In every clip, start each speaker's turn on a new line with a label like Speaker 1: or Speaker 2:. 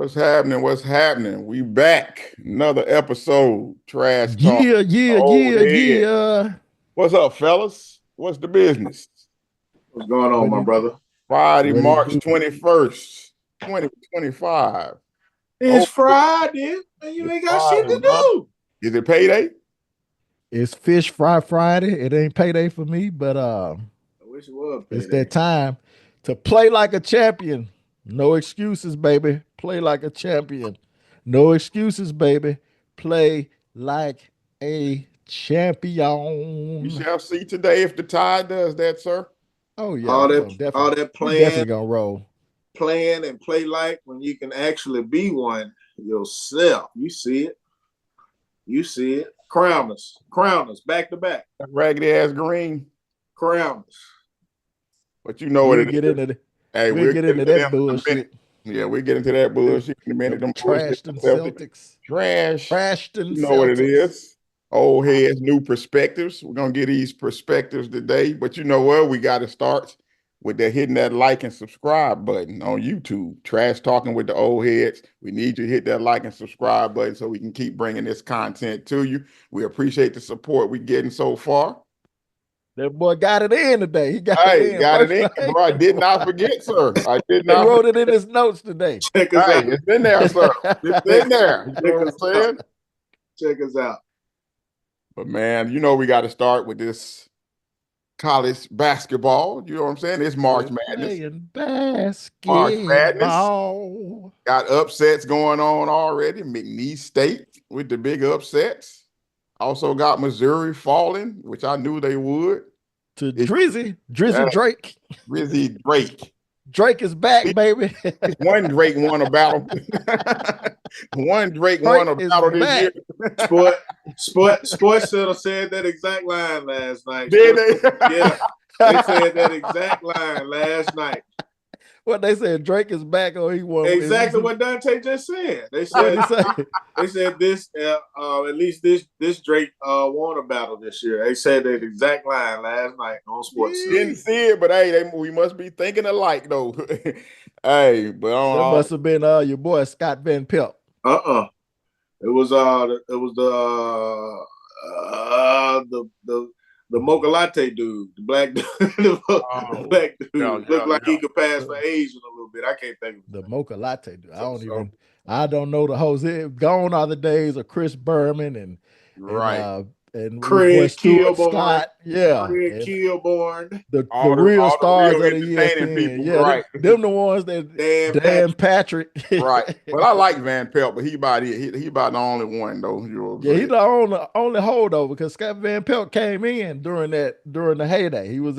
Speaker 1: What's happening? What's happening? We back. Another episode. Trash talk.
Speaker 2: Yeah, yeah,
Speaker 1: Old
Speaker 2: yeah,
Speaker 1: head.
Speaker 2: yeah.
Speaker 1: What's up, fellas? What's the business?
Speaker 3: What's going on,
Speaker 2: What
Speaker 3: my
Speaker 2: it
Speaker 3: brother?
Speaker 1: Friday,
Speaker 2: what it
Speaker 1: March
Speaker 2: do?
Speaker 1: 21st, 2025.
Speaker 3: It's
Speaker 1: Oh,
Speaker 3: Friday, and you
Speaker 1: it's
Speaker 3: ain't got shit
Speaker 1: Friday,
Speaker 3: to
Speaker 1: bro.
Speaker 3: do.
Speaker 1: Is it payday?
Speaker 2: It's Fish Fry Friday. It ain't payday for me, but
Speaker 3: I wish it was
Speaker 2: it's
Speaker 3: payday.
Speaker 2: that time to play like a champion. No excuses, baby. Play like a champion. No excuses, baby. Play like a
Speaker 1: We
Speaker 2: champion.
Speaker 1: shall see today if the Tide does that, sir.
Speaker 2: Oh yeah,
Speaker 3: All
Speaker 2: we
Speaker 3: that,
Speaker 2: gonna
Speaker 3: all
Speaker 2: definitely
Speaker 3: that
Speaker 2: we definitely
Speaker 3: playing,
Speaker 2: gonna roll.
Speaker 3: playing, and play like when you can actually be one yourself. You see it. You see it. Crown us, back to back.
Speaker 1: That raggedy ass green.
Speaker 3: Crown us.
Speaker 1: But you know what
Speaker 2: We'll
Speaker 1: it
Speaker 2: get
Speaker 1: is.
Speaker 2: into the,
Speaker 1: Hey,
Speaker 2: we'll
Speaker 1: we'll
Speaker 2: get
Speaker 1: get
Speaker 2: into
Speaker 1: into them
Speaker 2: that
Speaker 1: in a minute.
Speaker 2: bullshit.
Speaker 1: Yeah, we'll get into that
Speaker 2: Them,
Speaker 1: bullshit in a minute.
Speaker 2: them
Speaker 1: Them bullshit
Speaker 2: trashed and
Speaker 1: Celtics.
Speaker 2: Celtics.
Speaker 1: Trash.
Speaker 2: Trashed and
Speaker 1: You know what it
Speaker 2: Celtics.
Speaker 1: is. Old heads, new perspectives. We're gonna get these perspectives today. But you know what? We got to start with that hitting that like and subscribe button on YouTube. Trash talking with the old heads. We need you to hit that like and subscribe button so we can keep bringing this content to you. We appreciate the support we're getting so far.
Speaker 2: That boy got it in today. He got it
Speaker 1: Hey,
Speaker 2: in
Speaker 1: got it
Speaker 2: first
Speaker 1: in,
Speaker 2: thing.
Speaker 1: bro. I did not forget, sir. I did
Speaker 2: He
Speaker 1: not
Speaker 2: wrote it
Speaker 1: forget.
Speaker 2: in his notes today.
Speaker 3: Check us
Speaker 1: Hey,
Speaker 3: out.
Speaker 1: it's in there, sir. It's in there. You
Speaker 3: Check
Speaker 1: know what
Speaker 3: us
Speaker 1: I'm
Speaker 3: out.
Speaker 1: saying?
Speaker 3: Check us out.
Speaker 1: But man, you know we got to start with this college basketball. You know what I'm saying? It's March
Speaker 2: We're
Speaker 1: Madness.
Speaker 2: playing
Speaker 1: March Madness
Speaker 2: basketball.
Speaker 1: got upsets going on already. McNeese State with the big upsets. Also got Missouri falling, which I knew they would.
Speaker 2: To
Speaker 1: It,
Speaker 2: Drizzy Drake.
Speaker 1: Rizzy Drake.
Speaker 2: Drake is back, baby.
Speaker 1: One Drake won a battle. One Drake won
Speaker 2: Drake
Speaker 1: a
Speaker 2: is
Speaker 1: battle this year.
Speaker 2: back.
Speaker 3: Sports Center said that exact line last night.
Speaker 1: Did they?
Speaker 3: Yeah, they said that exact line last night.
Speaker 2: What they said, Drake is back, or he won.
Speaker 3: Exactly what Dante just said. They
Speaker 2: What
Speaker 3: said
Speaker 2: he say?
Speaker 3: they said this at least this Drake won a battle this year. They said that exact line last night on Sports Center.
Speaker 1: Didn't see it, but hey, we must be thinking alike though. Hey, but
Speaker 2: That must have been your boy Scott Van Pelt.
Speaker 3: It was the mocha latte dude, the black dude, the black dude. Looked like he could pass for Asian a little bit. I can't think of
Speaker 2: the mocha latte dude. I don't know the hoes. Gone are the days of Chris Berman and
Speaker 1: right.
Speaker 2: And
Speaker 3: Craig
Speaker 2: Stuart
Speaker 3: Kilborn.
Speaker 2: Scott, yeah,
Speaker 3: Craig Kilborn.
Speaker 2: the real stars
Speaker 1: real
Speaker 2: of the ESPN,
Speaker 1: people,
Speaker 2: yeah,
Speaker 1: right?
Speaker 2: Them the ones that Dan Patrick,
Speaker 1: right? But I like Van Pelt, but he about the only one though. You know
Speaker 2: yeah, he's the only holdover because Scott Van Pelt came in during the heyday. He was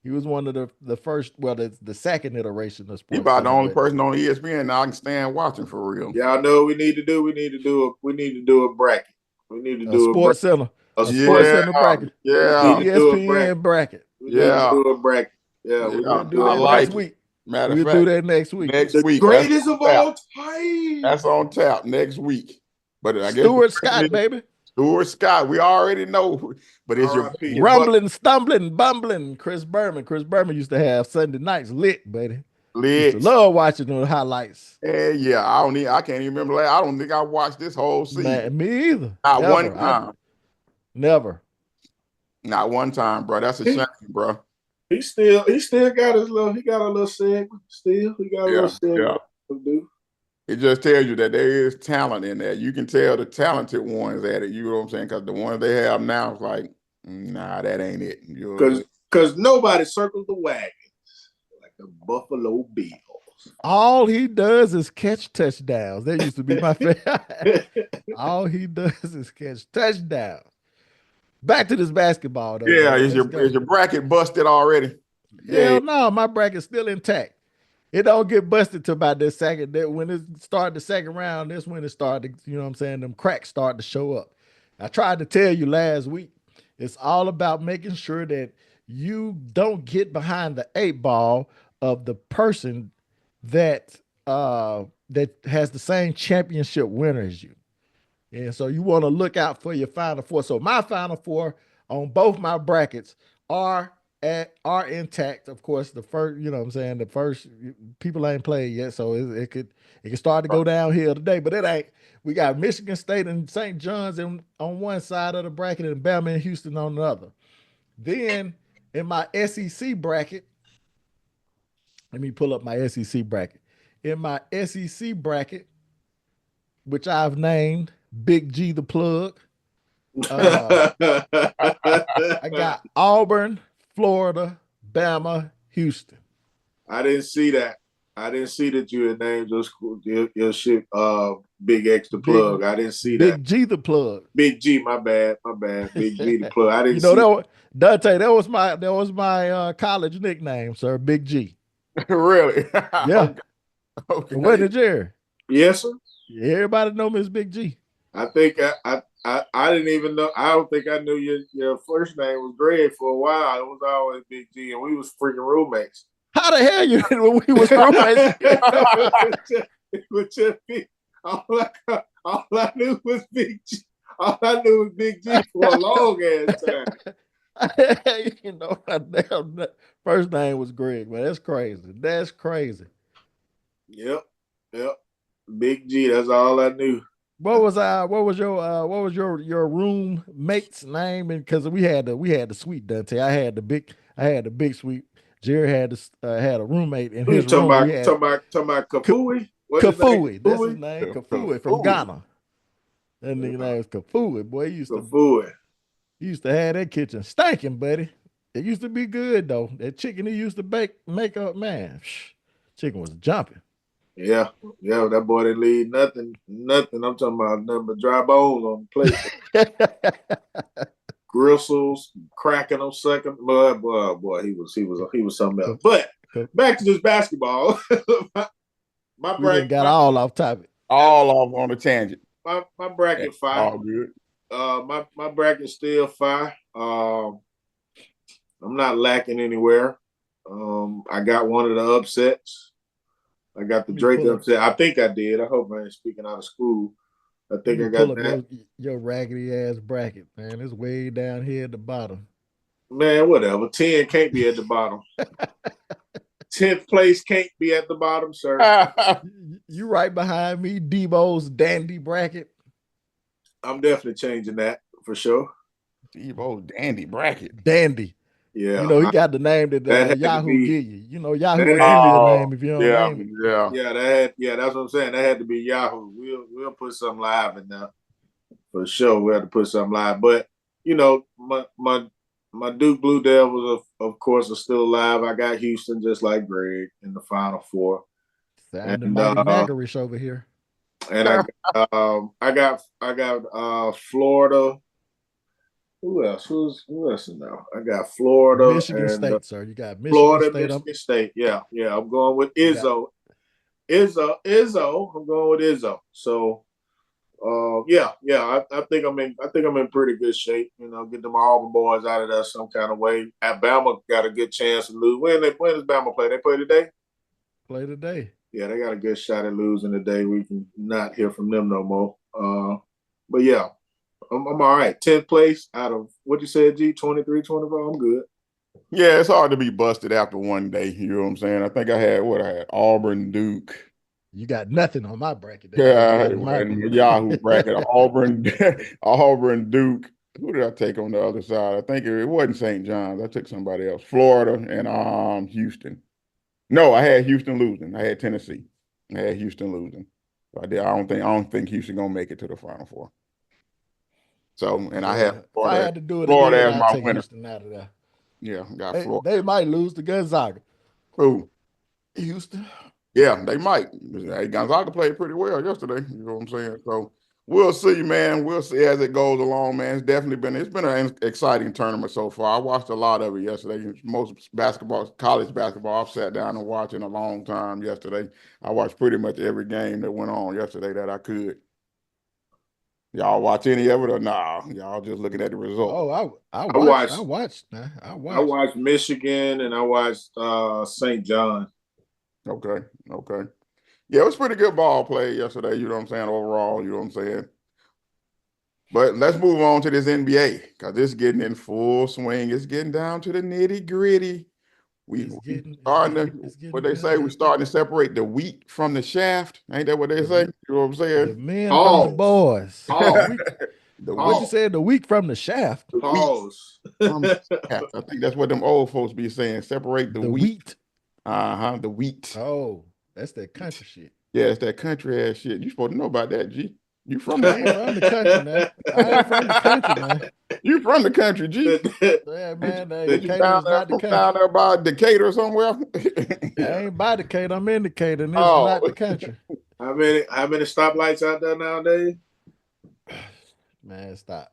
Speaker 2: he was one of the first, well, the second iteration of sports.
Speaker 1: He about the only person on ESPN now I can stand watching for real.
Speaker 3: Y'all know what we need to do. We need to do a bracket. We need to do
Speaker 2: a sports center.
Speaker 3: A
Speaker 2: sports center bracket.
Speaker 1: Yeah.
Speaker 2: ESPN bracket.
Speaker 3: We need to do a bracket. Yeah,
Speaker 2: we'll do that next week.
Speaker 1: Matter
Speaker 2: we'll
Speaker 1: of fact,
Speaker 2: do that next week.
Speaker 1: Next week.
Speaker 3: Greatest of all time.
Speaker 1: That's on tap next week. But I guess
Speaker 2: Stuart Scott, baby.
Speaker 1: Stuart Scott, we already know. But it's your
Speaker 2: rumbling, stumbling, bumbling. Chris Berman. Chris Berman used to have Sunday nights lit, baby.
Speaker 1: Lit.
Speaker 2: Used to love watching the highlights.
Speaker 1: Yeah, I can't even remember. I don't think I watched this whole season.
Speaker 2: Man, me either.
Speaker 1: Not one time.
Speaker 2: Never.
Speaker 1: Not one time, bro. That's a shame, bro.
Speaker 3: He still got a little segment. Still, he got a little segment to do.
Speaker 1: It just tells you that there is talent in there. You can tell the talented ones at it. You know what I'm saying? Because the ones they have now is like, nah, that ain't it.
Speaker 3: Because nobody circles the wagons like the Buffalo Bills.
Speaker 2: All he does is catch touchdowns. That used to be my favorite. All he does is catch touchdowns. Back to this basketball, though.
Speaker 1: Yeah, is your bracket busted already?
Speaker 2: Hell no, my bracket's still intact. It don't get busted till about this second. When it started the second round, that's when it started. You know what I'm saying? Them cracks start to show up. I tried to tell you last week. It's all about making sure that you don't get behind the 8 ball of the person that that has the same championship winner as you. And so you want to look out for your Final Four. So my Final Four on both my brackets are are intact. Of course, the first, you know what I'm saying, the first people ain't played yet, so it could start to go downhill today, but it ain't. We got Michigan State and St. John's on one side of the bracket and Bama and Houston on the other. Then in my SEC bracket, let me pull up my SEC bracket. In my SEC bracket, which I've named Big G the Plug, uh, I got Auburn, Florida, Bama, Houston.
Speaker 3: I didn't see that. I didn't see that you had named your school, your shit, Big X the
Speaker 2: Big
Speaker 3: Plug. I didn't see that.
Speaker 2: Big G the Plug.
Speaker 3: Big G, my bad, my bad. Big G the Plug. I
Speaker 2: You
Speaker 3: didn't
Speaker 2: know
Speaker 3: see.
Speaker 2: Dante, that was my college nickname, sir. Big G.
Speaker 1: Really?
Speaker 2: Yeah.
Speaker 1: Okay.
Speaker 2: Wasn't
Speaker 1: Okay.
Speaker 2: it, Jerry?
Speaker 3: Yes, sir.
Speaker 2: Yeah, everybody know me as Big G.
Speaker 3: I think I didn't even know. I don't think I knew your first name was Greg for a while. It was always Big G, and we was freaking roommates.
Speaker 2: How the hell you when we was roommates?
Speaker 3: It was just big. All I knew was Big G. All I knew was Big G for a long ass time.
Speaker 2: You know, my damn first name was Greg, man. That's crazy. That's crazy.
Speaker 3: Yep, yep. Big G. That's all I knew.
Speaker 2: What was your roommate's name? And because we had the sweet Dante. I had the big sweet. Jerry had a roommate in
Speaker 3: Who you
Speaker 2: his
Speaker 3: talking
Speaker 2: room.
Speaker 3: about?
Speaker 2: We had
Speaker 3: Talking about Kafui? What's his name?
Speaker 2: Kafui. That's his
Speaker 3: Kafui.
Speaker 2: name. Kafui from Ghana. That nigga name was Kafui. Boy,
Speaker 3: Kafui.
Speaker 2: he used to have that kitchen stinking, buddy. It used to be good though. That chicken he used to make up, man. Chicken was jumping.
Speaker 3: Yeah, yeah. That boy didn't leave nothing. Nothing. I'm talking about nothing but dry bones on the plate. Gristles cracking on second. Boy, he was something else. But back to this basketball. my
Speaker 2: We didn't
Speaker 3: bracket,
Speaker 2: got all off topic.
Speaker 1: All off on a tangent.
Speaker 3: my bracket five.
Speaker 1: All good.
Speaker 3: My bracket still five. I'm not lacking anywhere. I got one of the upsets. I got the Drake upset. I think I did. I hope I ain't speaking out of school. I think I got that.
Speaker 2: Your raggedy ass bracket, man. It's way down here at the bottom.
Speaker 3: Man, whatever. 10 can't be at the bottom. 10th place can't be at the bottom, sir.
Speaker 2: You right behind me, Debo's dandy bracket.
Speaker 3: I'm definitely changing that for sure.
Speaker 1: Debo dandy bracket.
Speaker 2: Dandy.
Speaker 3: Yeah.
Speaker 2: You know, he got the name that Yahoo give you. You know, Yahoo will give you a name if you don't name it.
Speaker 3: Yeah, that's what I'm saying. That had to be Yahoo. We'll put something live in there. For sure. We have to put something live. But, you know, my Duke Blue Devils, of course, are still alive. I got Houston just like Greg in the Final Four.
Speaker 2: Sounding mighty naggerish over here.
Speaker 3: And I got Florida. Who else? Who else now? I got Florida,
Speaker 2: Michigan State, sir. You got Michigan
Speaker 3: Florida,
Speaker 2: State.
Speaker 3: Michigan State. Yeah. I'm going with Izzo. Izzo. I'm going with Izzo. So, I think I'm in pretty good shape. You know, get them Auburn boys out of there some kind of way. Alabama got a good chance to lose. When does Bama play? They play today.
Speaker 2: Play today.
Speaker 3: Yeah, they got a good shot at losing today. We can not hear from them no more. But yeah, I'm all right. 10th place out of what you said, G, 23, 24. I'm good.
Speaker 1: Yeah, it's hard to be busted after one day. You know what I'm saying? I think I had Auburn, Duke.
Speaker 2: You got nothing on my bracket.
Speaker 1: Yeah, and Yahoo bracket. Auburn, Duke. Who did I take on the other side? I think it wasn't St. John's. I took somebody else. Florida and Houston. No, I had Houston losing. I had Tennessee. I had Houston losing. So I don't think Houston gonna make it to the Final Four. So, and I have
Speaker 2: Florida, if I had to do it
Speaker 1: Florida
Speaker 2: again,
Speaker 1: as
Speaker 2: I'd
Speaker 1: my
Speaker 2: take
Speaker 1: winner.
Speaker 2: Houston out of there.
Speaker 1: Yeah, got Florida.
Speaker 2: They might lose to Gonzaga.
Speaker 1: Who?
Speaker 2: Houston.
Speaker 1: Yeah, they might. Hey, Gonzaga played pretty well yesterday. You know what I'm saying? So we'll see, man. We'll see as it goes along, man. It's been an exciting tournament so far. I watched a lot of it yesterday. Most college basketball, I've sat down and watched in a long time yesterday. I watched pretty much every game that went on yesterday that I could. Y'all watch any of it or nah? Y'all just looking at the result.
Speaker 2: Oh, I watched. I
Speaker 3: watched Michigan and I watched St. John.
Speaker 1: Okay. Yeah, it was pretty good ball play yesterday, you know what I'm saying, overall, you know what I'm saying. But let's move on to this NBA because it's getting in full swing. It's getting down to the nitty gritty. We starting to
Speaker 2: it's getting
Speaker 1: what they say. We're
Speaker 2: good.
Speaker 1: starting to separate the wheat from the shaft. Ain't that what they say?
Speaker 2: The,
Speaker 1: You know what I'm
Speaker 2: the
Speaker 1: saying?
Speaker 2: men from the
Speaker 3: Pause.
Speaker 2: boys. The
Speaker 3: Pause.
Speaker 2: weak.
Speaker 1: The
Speaker 2: What you
Speaker 1: wheat,
Speaker 3: Pause.
Speaker 2: said? The weak from the shaft.
Speaker 1: the wheat
Speaker 3: Pause.
Speaker 1: from the shaft. I think that's what them old folks be saying. Separate the
Speaker 2: The
Speaker 1: wheat.
Speaker 2: wheat.
Speaker 1: The wheat.
Speaker 2: Oh, that's that country shit.
Speaker 1: Yeah, it's that country ass shit. You supposed to know about that, G. You from the
Speaker 2: I ain't from the country now. I ain't from the country now.
Speaker 1: you from the country, G.
Speaker 2: Yeah,
Speaker 1: Ain't
Speaker 2: man. Hey,
Speaker 1: ain't you
Speaker 2: Decatur
Speaker 1: down
Speaker 2: is
Speaker 1: there
Speaker 2: not the
Speaker 1: from down
Speaker 2: country.
Speaker 1: there by Decatur somewhere?
Speaker 2: I ain't by Decatur. I'm in Decatur, and it's
Speaker 1: Oh,
Speaker 2: not the country.
Speaker 3: How many stoplights out there nowadays?
Speaker 2: Man, stop.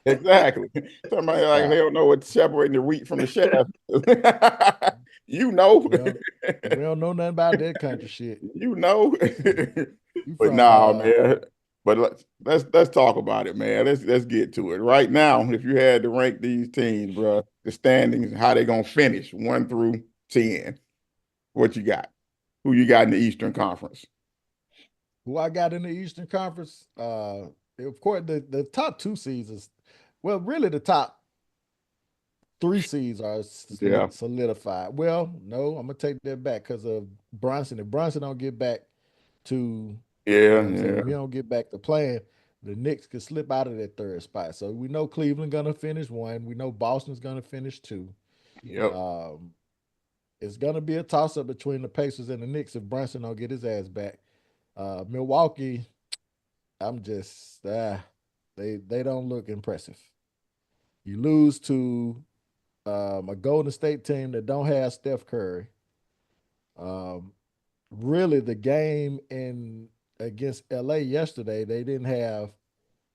Speaker 1: exactly. Somebody like they
Speaker 2: Stop.
Speaker 1: don't know what separating the wheat from the chaff. you know,
Speaker 2: We don't know nothing about that country shit.
Speaker 1: you know.
Speaker 2: You
Speaker 1: but
Speaker 2: from
Speaker 1: nah, man. But let's talk about it, man. Let's get to it right now. If you had to rank these teams, bro, the standings, how they gonna finish 1 through 10, what you got? Who you got in the Eastern Conference?
Speaker 2: who I got in the Eastern Conference? Of course, the top two seeds is, well, really the top three seeds are
Speaker 1: Yeah,
Speaker 2: solidified. Well, no, I'm gonna take that back because of Bronson. If Bronson don't get back to, you
Speaker 1: yeah,
Speaker 2: know what I'm saying,
Speaker 1: yeah.
Speaker 2: if he don't get back to playing, the Knicks could slip out of that third spot. So we know Cleveland gonna finish one. We know Boston's gonna finish two.
Speaker 1: Yep.
Speaker 2: Um, it's gonna be a toss up between the Pacers and the Knicks if Brunson don't get his ass back. Milwaukee, I'm just they don't look impressive. You lose to a Golden State team that don't have Steph Curry. Um, really, the game in against LA yesterday, they didn't have.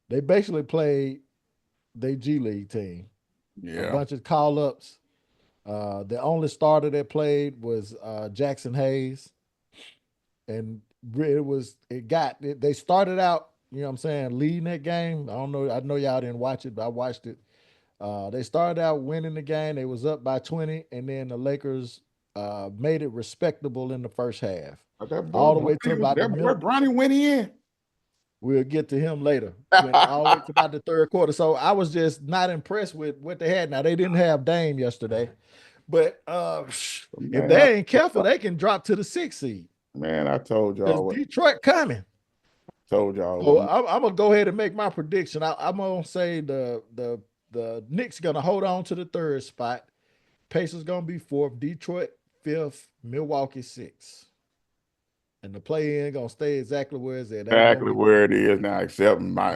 Speaker 2: They basically played their G League team. A
Speaker 1: Yeah.
Speaker 2: bunch of call ups. The only starter that played was Jackson Hayes, and they started out. You know what I'm saying, leading that game. I don't know. I know y'all didn't watch it, but I watched it. They started out winning the game. They was up by 20, and then the Lakers made it respectable in the first half,
Speaker 1: But that boy,
Speaker 2: all the way to about the middle.
Speaker 1: Bronny went in.
Speaker 2: We'll get to him later. Went all the way to about the third quarter. So I was just not impressed with what they had. Now they didn't have Dame yesterday, but if
Speaker 1: Man,
Speaker 2: they ain't careful, they can drop to the sixth seed
Speaker 1: I told
Speaker 2: because
Speaker 1: y'all what.
Speaker 2: Detroit coming.
Speaker 1: Told y'all
Speaker 2: So
Speaker 1: what.
Speaker 2: I'm gonna go ahead and make my prediction. I'm gonna say the Knicks gonna hold on to the third spot. Pacers gonna be fourth, Detroit fifth, Milwaukee sixth, and the play in gonna stay exactly where it's at. Ain't gonna
Speaker 1: Exactly
Speaker 2: be.
Speaker 1: where it is now, except my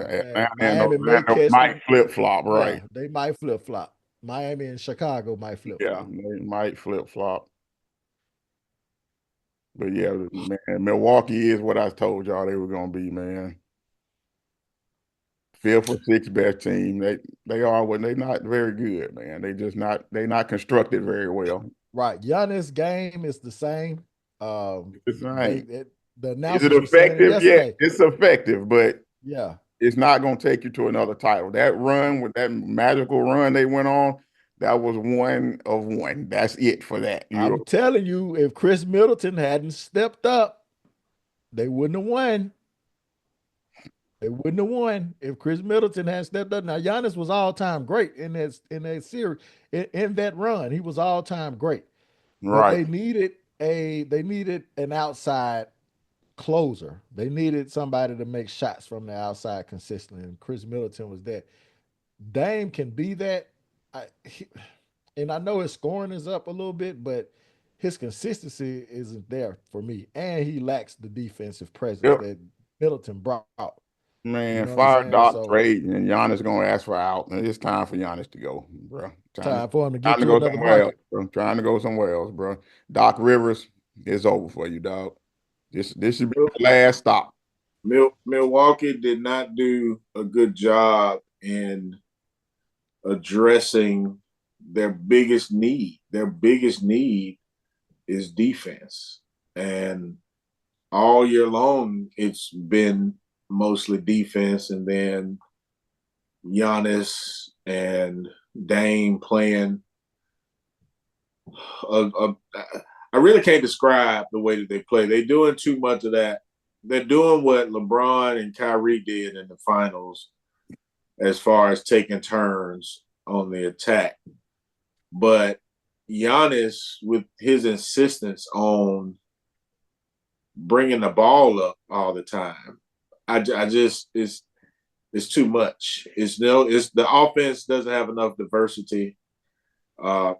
Speaker 2: Miami may
Speaker 1: Orlando
Speaker 2: catch
Speaker 1: might
Speaker 2: them.
Speaker 1: flip flop, right?
Speaker 2: Yeah, they might flip flop. Miami and Chicago might flip
Speaker 1: Yeah,
Speaker 2: flop.
Speaker 1: they might flip flop. But yeah, man, Milwaukee is what I told y'all they were gonna be, man. Fifth or sixth best team. They are when they not very good, man. They not constructed very well.
Speaker 2: Right, Giannis' game is the same.
Speaker 1: It's
Speaker 2: They
Speaker 1: not.
Speaker 2: the
Speaker 1: Is it
Speaker 2: announcers were saying it
Speaker 1: effective? Yeah,
Speaker 2: yesterday.
Speaker 1: it's effective, but
Speaker 2: Yeah,
Speaker 1: it's not going to take you to another title. That run with that magical run they went on, that was one of one. That's it for that. You
Speaker 2: I'm
Speaker 1: know,
Speaker 2: telling you, if Chris Middleton hadn't stepped up, they wouldn't have won. They wouldn't have won if Chris Middleton hadn't stepped up. Now Giannis was all time great in that series in that run. He was all time great, but
Speaker 1: right?
Speaker 2: they needed an outside closer. They needed somebody to make shots from the outside consistently, and Chris Middleton was that. Dame can be that. And I know his scoring is up a little bit, but his consistency isn't there for me. And he lacks the defensive presence
Speaker 1: Yep.
Speaker 2: that Middleton brought out. You
Speaker 1: Man,
Speaker 2: know what I'm
Speaker 1: fire
Speaker 2: saying?
Speaker 1: Doc
Speaker 2: So
Speaker 1: trade, and Giannis gonna ask for out. And it's time for Giannis to go, bro.
Speaker 2: time for him to
Speaker 1: Time
Speaker 2: get
Speaker 1: to
Speaker 2: to
Speaker 1: go
Speaker 2: another
Speaker 1: somewhere else,
Speaker 2: market.
Speaker 1: bro. Trying to go somewhere else, bro. Doc Rivers, it's over for you, dog. This should be the last stop.
Speaker 3: Milwaukee did not do a good job in addressing their biggest need. Their biggest need is defense. And all year long, it's been mostly defense. And then Giannis and Dame playing. A, a, I really can't describe the way that they play. They're doing too much of that they're doing what LeBron and Kyrie did in the finals as far as taking turns on the attack. But Giannis, with his insistence on bringing the ball up all the time, I just it's too much. It's the offense doesn't have enough diversity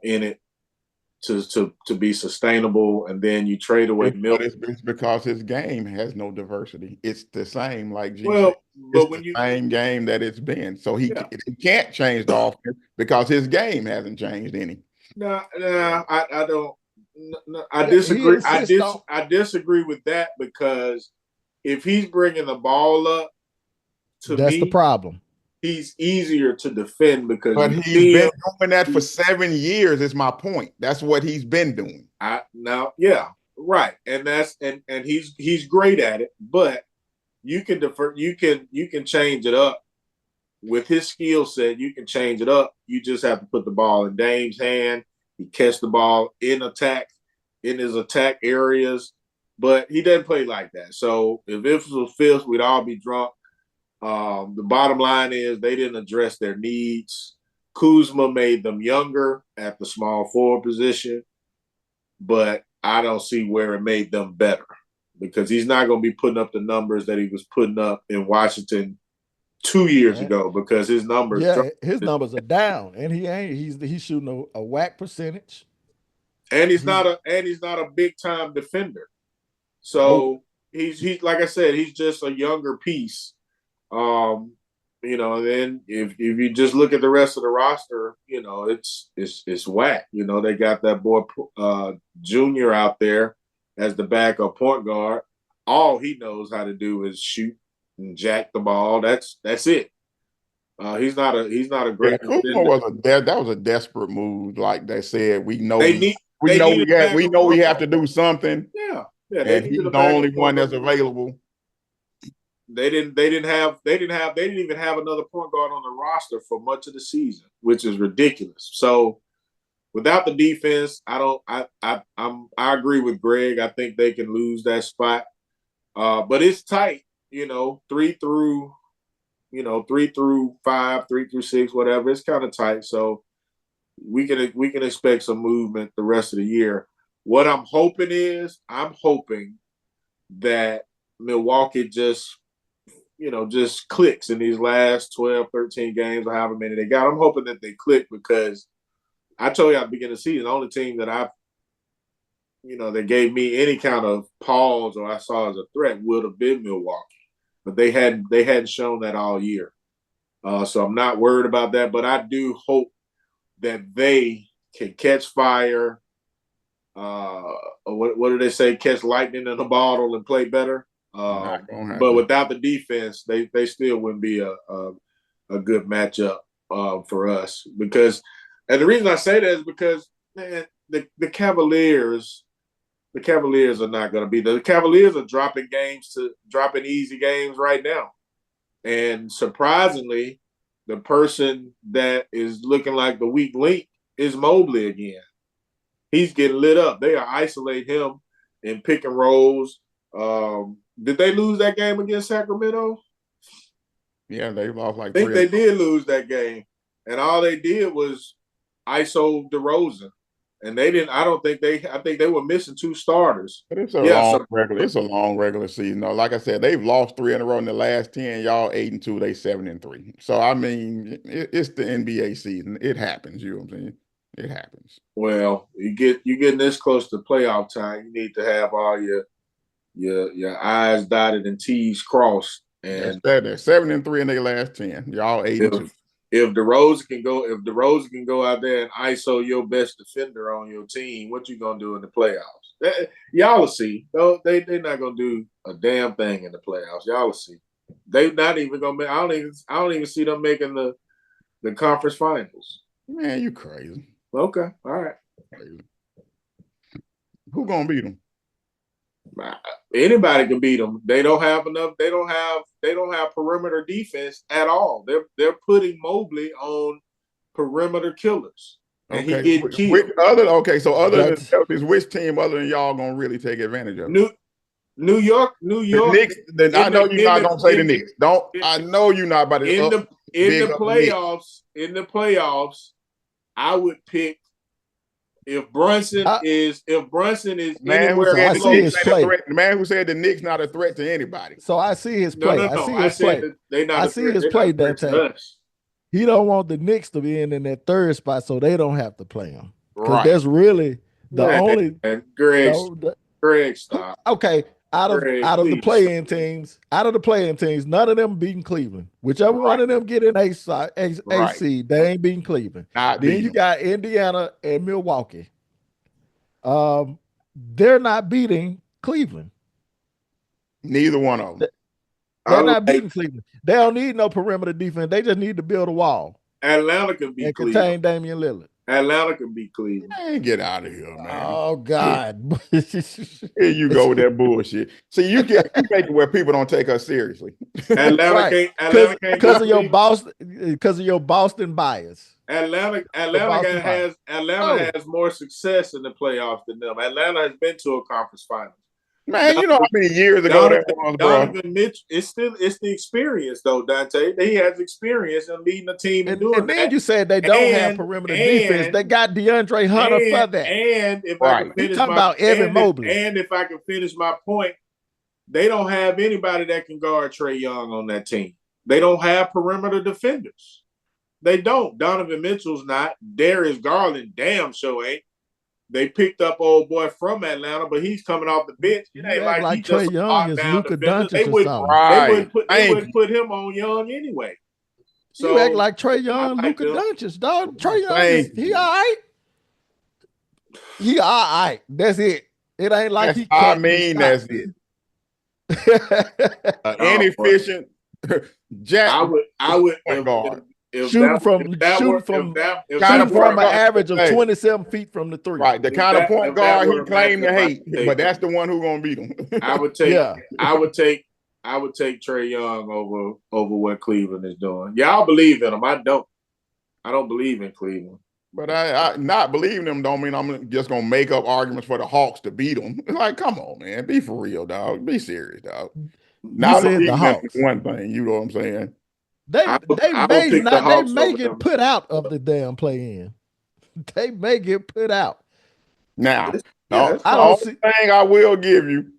Speaker 3: in it to be sustainable, and then you trade away Milton.
Speaker 1: It's because his game has no diversity. It's the same, like G said.
Speaker 3: Well,
Speaker 1: It's
Speaker 3: but
Speaker 1: the
Speaker 3: when you
Speaker 1: same game that it's been. So he
Speaker 3: yeah.
Speaker 1: can't change the offense because his game hasn't changed any.
Speaker 3: No, I don't. No, I
Speaker 2: Yeah, he
Speaker 3: disagree.
Speaker 2: insists on.
Speaker 3: I disagree with that because if he's bringing the ball up, to
Speaker 2: That's the
Speaker 3: me,
Speaker 2: problem.
Speaker 3: he's easier to defend because
Speaker 1: But
Speaker 3: you
Speaker 1: he's
Speaker 3: see
Speaker 1: been
Speaker 3: him.
Speaker 1: doing that for 7 years, is my point. That's what he's been doing.
Speaker 3: Yeah, right, and he's great at it. But you can defer. You can change it up with his skill set. You can change it up. You just have to put the ball in Dame's hand. He catch the ball in his attack areas, but he doesn't play like that. So if it was fifth, we'd all be drunk. The bottom line is they didn't address their needs. Kuzma made them younger at the small forward position, but I don't see where it made them better because he's not going to be putting up the numbers that he was putting up in Washington 2 years ago because his numbers
Speaker 2: Yeah,
Speaker 3: dropped.
Speaker 2: his numbers are down, and he's shooting a whack percentage.
Speaker 3: And he's not a big time defender.
Speaker 1: Nope.
Speaker 3: So he's like I said, he's just a younger piece. Then if you just look at the rest of the roster, it's whack. They got that boy Junior out there as the backup point guard. All he knows how to do is shoot and jack the ball. That's it. He's not a great
Speaker 1: Kuzma
Speaker 3: defender.
Speaker 1: that was a desperate move. Like they said, we know
Speaker 3: They needed
Speaker 1: we have to do something.
Speaker 3: Yeah, they
Speaker 1: And
Speaker 3: needed
Speaker 1: he's
Speaker 3: a
Speaker 1: the only
Speaker 3: backup
Speaker 1: one
Speaker 3: point
Speaker 1: that's
Speaker 3: guard.
Speaker 1: available.
Speaker 3: They didn't even have another point guard on the roster for much of the season, which is ridiculous. So without the defense, I agree with Greg. I think they can lose that spot. But it's tight, 3 through 5, 3 through 6, whatever. It's kind of tight. So we can expect some movement the rest of the year. What I'm hoping that Milwaukee just clicks in these last 12, 13 games or however many they got. I'm hoping that they click because I told you at the beginning of the season, the only team that that gave me any kind of pause or I saw as a threat would have been Milwaukee. But they hadn't shown that all year. So I'm not worried about that. But I do hope that they can catch fire. What do they say? Catch lightning in a bottle and play better. But without the defense, they still wouldn't be a good matchup for us because, and the reason I say that is because man, the Cavaliers are not going to be the Cavaliers are dropping easy games right now, and surprisingly, the person that is looking like the weak link is Mobley again. He's getting lit up. They are isolate him in pick and rolls. Did they lose that game against Sacramento?
Speaker 1: Yeah, they lost like
Speaker 3: I think
Speaker 1: 3.
Speaker 3: they did lose that game. And all they did was ISO DeRozan. And they didn't, I think they were missing 2 starters.
Speaker 1: But it's a long regular season. No, like I said, they've lost 3 in a row in the last 10. Y'all 8-2, they 7-3. So I mean, it's the NBA season. It happens, you know what I'm saying? It happens.
Speaker 3: Well, you getting this close to playoff time, you need to have all your I's dotted and T's crossed. And
Speaker 1: they're 7-3 in their last 10. Y'all 8-2.
Speaker 3: If DeRozan can go out there and ISO your best defender on your team, what you gonna do in the playoffs? Y'all will see. They're not gonna do a damn thing in the playoffs. Y'all will see. They're not even gonna make. I don't even see them making the conference finals.
Speaker 1: Man, you crazy.
Speaker 3: Okay, all right.
Speaker 1: Crazy. Who gonna beat them?
Speaker 3: Anybody can beat them. They don't have enough. They don't have perimeter defense at all. They're putting Mobley on perimeter killers, and he getting killed.
Speaker 1: Other than Celtics, which team other than y'all gonna really take advantage of it?
Speaker 3: New York.
Speaker 1: The Knicks. I know you're not gonna say the Knicks. I know you're not about to
Speaker 3: in the playoffs. In the playoffs, I would pick if Brunson is anywhere.
Speaker 2: I see his play.
Speaker 1: The man who said the Knicks not a threat to anybody.
Speaker 2: So I see his play.
Speaker 3: No. I said they not. I see his play,
Speaker 2: Dante. He don't want the Knicks to be in that third spot, so they don't have to play him. Because that's really the only.
Speaker 3: And Greg, stop.
Speaker 2: Okay, out of the play-in teams, none of them beating Cleveland. Whichever one of them get in AC, they ain't beating Cleveland. Then you got Indiana and Milwaukee. They're not beating Cleveland.
Speaker 1: Neither one of them.
Speaker 2: They're not beating Cleveland. They don't need no perimeter defense. They just need to build a wall.
Speaker 3: Atlanta can beat Cleveland.
Speaker 2: Contain Damian Lillard.
Speaker 3: Atlanta can beat Cleveland.
Speaker 1: Man, get out of here, man.
Speaker 2: Oh God!
Speaker 1: Here you go with that bullshit. See, you make it where people don't take us seriously.
Speaker 3: Atlanta can't
Speaker 2: because of your Boston bias.
Speaker 3: Atlanta has more success in the playoffs than them. Atlanta has been to a conference finals.
Speaker 1: Man, you know how many years ago that was, bro.
Speaker 3: Donovan Mitchell, it's the experience, though, Dante. He has experience in leading the team and doing that.
Speaker 2: And then you said they don't have perimeter defense. They got DeAndre Hunter for that.
Speaker 3: And if I can finish
Speaker 2: about Evan Mobley.
Speaker 3: And if I can finish my point, they don't have anybody that can guard Trae Young on that team. They don't have perimeter defenders. They don't. Donovan Mitchell's not. Darius Garland, damn sure ain't. They picked up old boy from Atlanta, but he's coming off the bench. It ain't like he
Speaker 2: Trae Young is Luka Doncic.
Speaker 3: They wouldn't put him on Young anyway. So
Speaker 2: you act like Trae Young, Luka Doncic, dog. Trae Young, he all right. He all right. That's it. It ain't like he.
Speaker 1: I mean, that's it. Inefficient. Jack.
Speaker 3: I would.
Speaker 2: Shooting from an average of 27 feet from the three.
Speaker 1: Right, the kind of point guard he claimed to hate, but that's the one who's gonna beat him.
Speaker 3: I would take Trae Young over what Cleveland is doing. Y'all believe in him. I don't believe in Cleveland.
Speaker 1: But I not believing them don't mean I'm just gonna make up arguments for the Hawks to beat them. Like, come on, man, be for real, dog. Be serious, dog. Now the Hawks. One thing, you know what I'm saying.
Speaker 2: They may get put out of the damn play-in. They may get put out.
Speaker 1: Now, the only thing I will give you,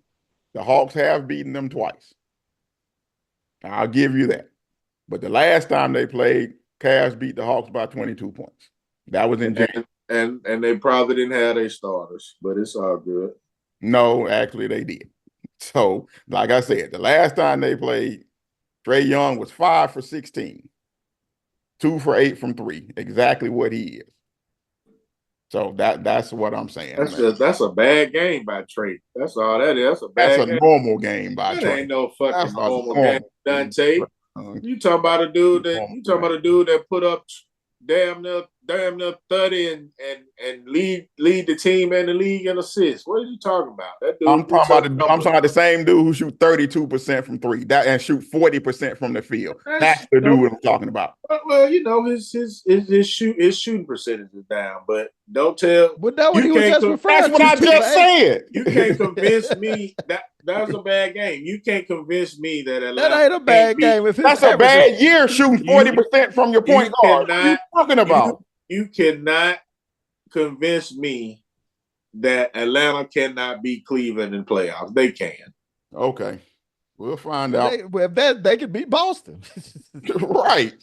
Speaker 1: the Hawks have beaten them twice. I'll give you that. But the last time they played, Cavs beat the Hawks by 22 points. That was in January.
Speaker 3: And they probably didn't have their starters, but it's all good.
Speaker 1: No, actually they did. So, like I said, the last time they played, Trae Young was 5 for 16, 2 for 8 from 3, exactly what he is. So that's what I'm saying.
Speaker 3: That's a bad game by Trae. That's all that is. That's a
Speaker 1: normal game by Trae.
Speaker 3: That ain't no fucking normal game, Dante. You talking about a dude that put up damn near 30 and lead the team and the league in assists. What are you talking about? That dude, I'm talking
Speaker 1: about the same dude who shoot 32% from 3 and shoot 40% from the field. That's the dude I'm talking about.
Speaker 3: Well, you know, his shooting percentage is down, but don't tell.
Speaker 2: But that's what
Speaker 1: I just said.
Speaker 3: You can't convince me that's a bad game. You can't convince me that
Speaker 2: Atlanta ain't a bad game.
Speaker 1: That's a bad year shooting 40% from your point guard. What are you talking about?
Speaker 3: You cannot convince me that Atlanta cannot beat Cleveland in playoffs. They can.
Speaker 1: Okay. We'll find out.
Speaker 2: They can beat Boston.
Speaker 1: Right.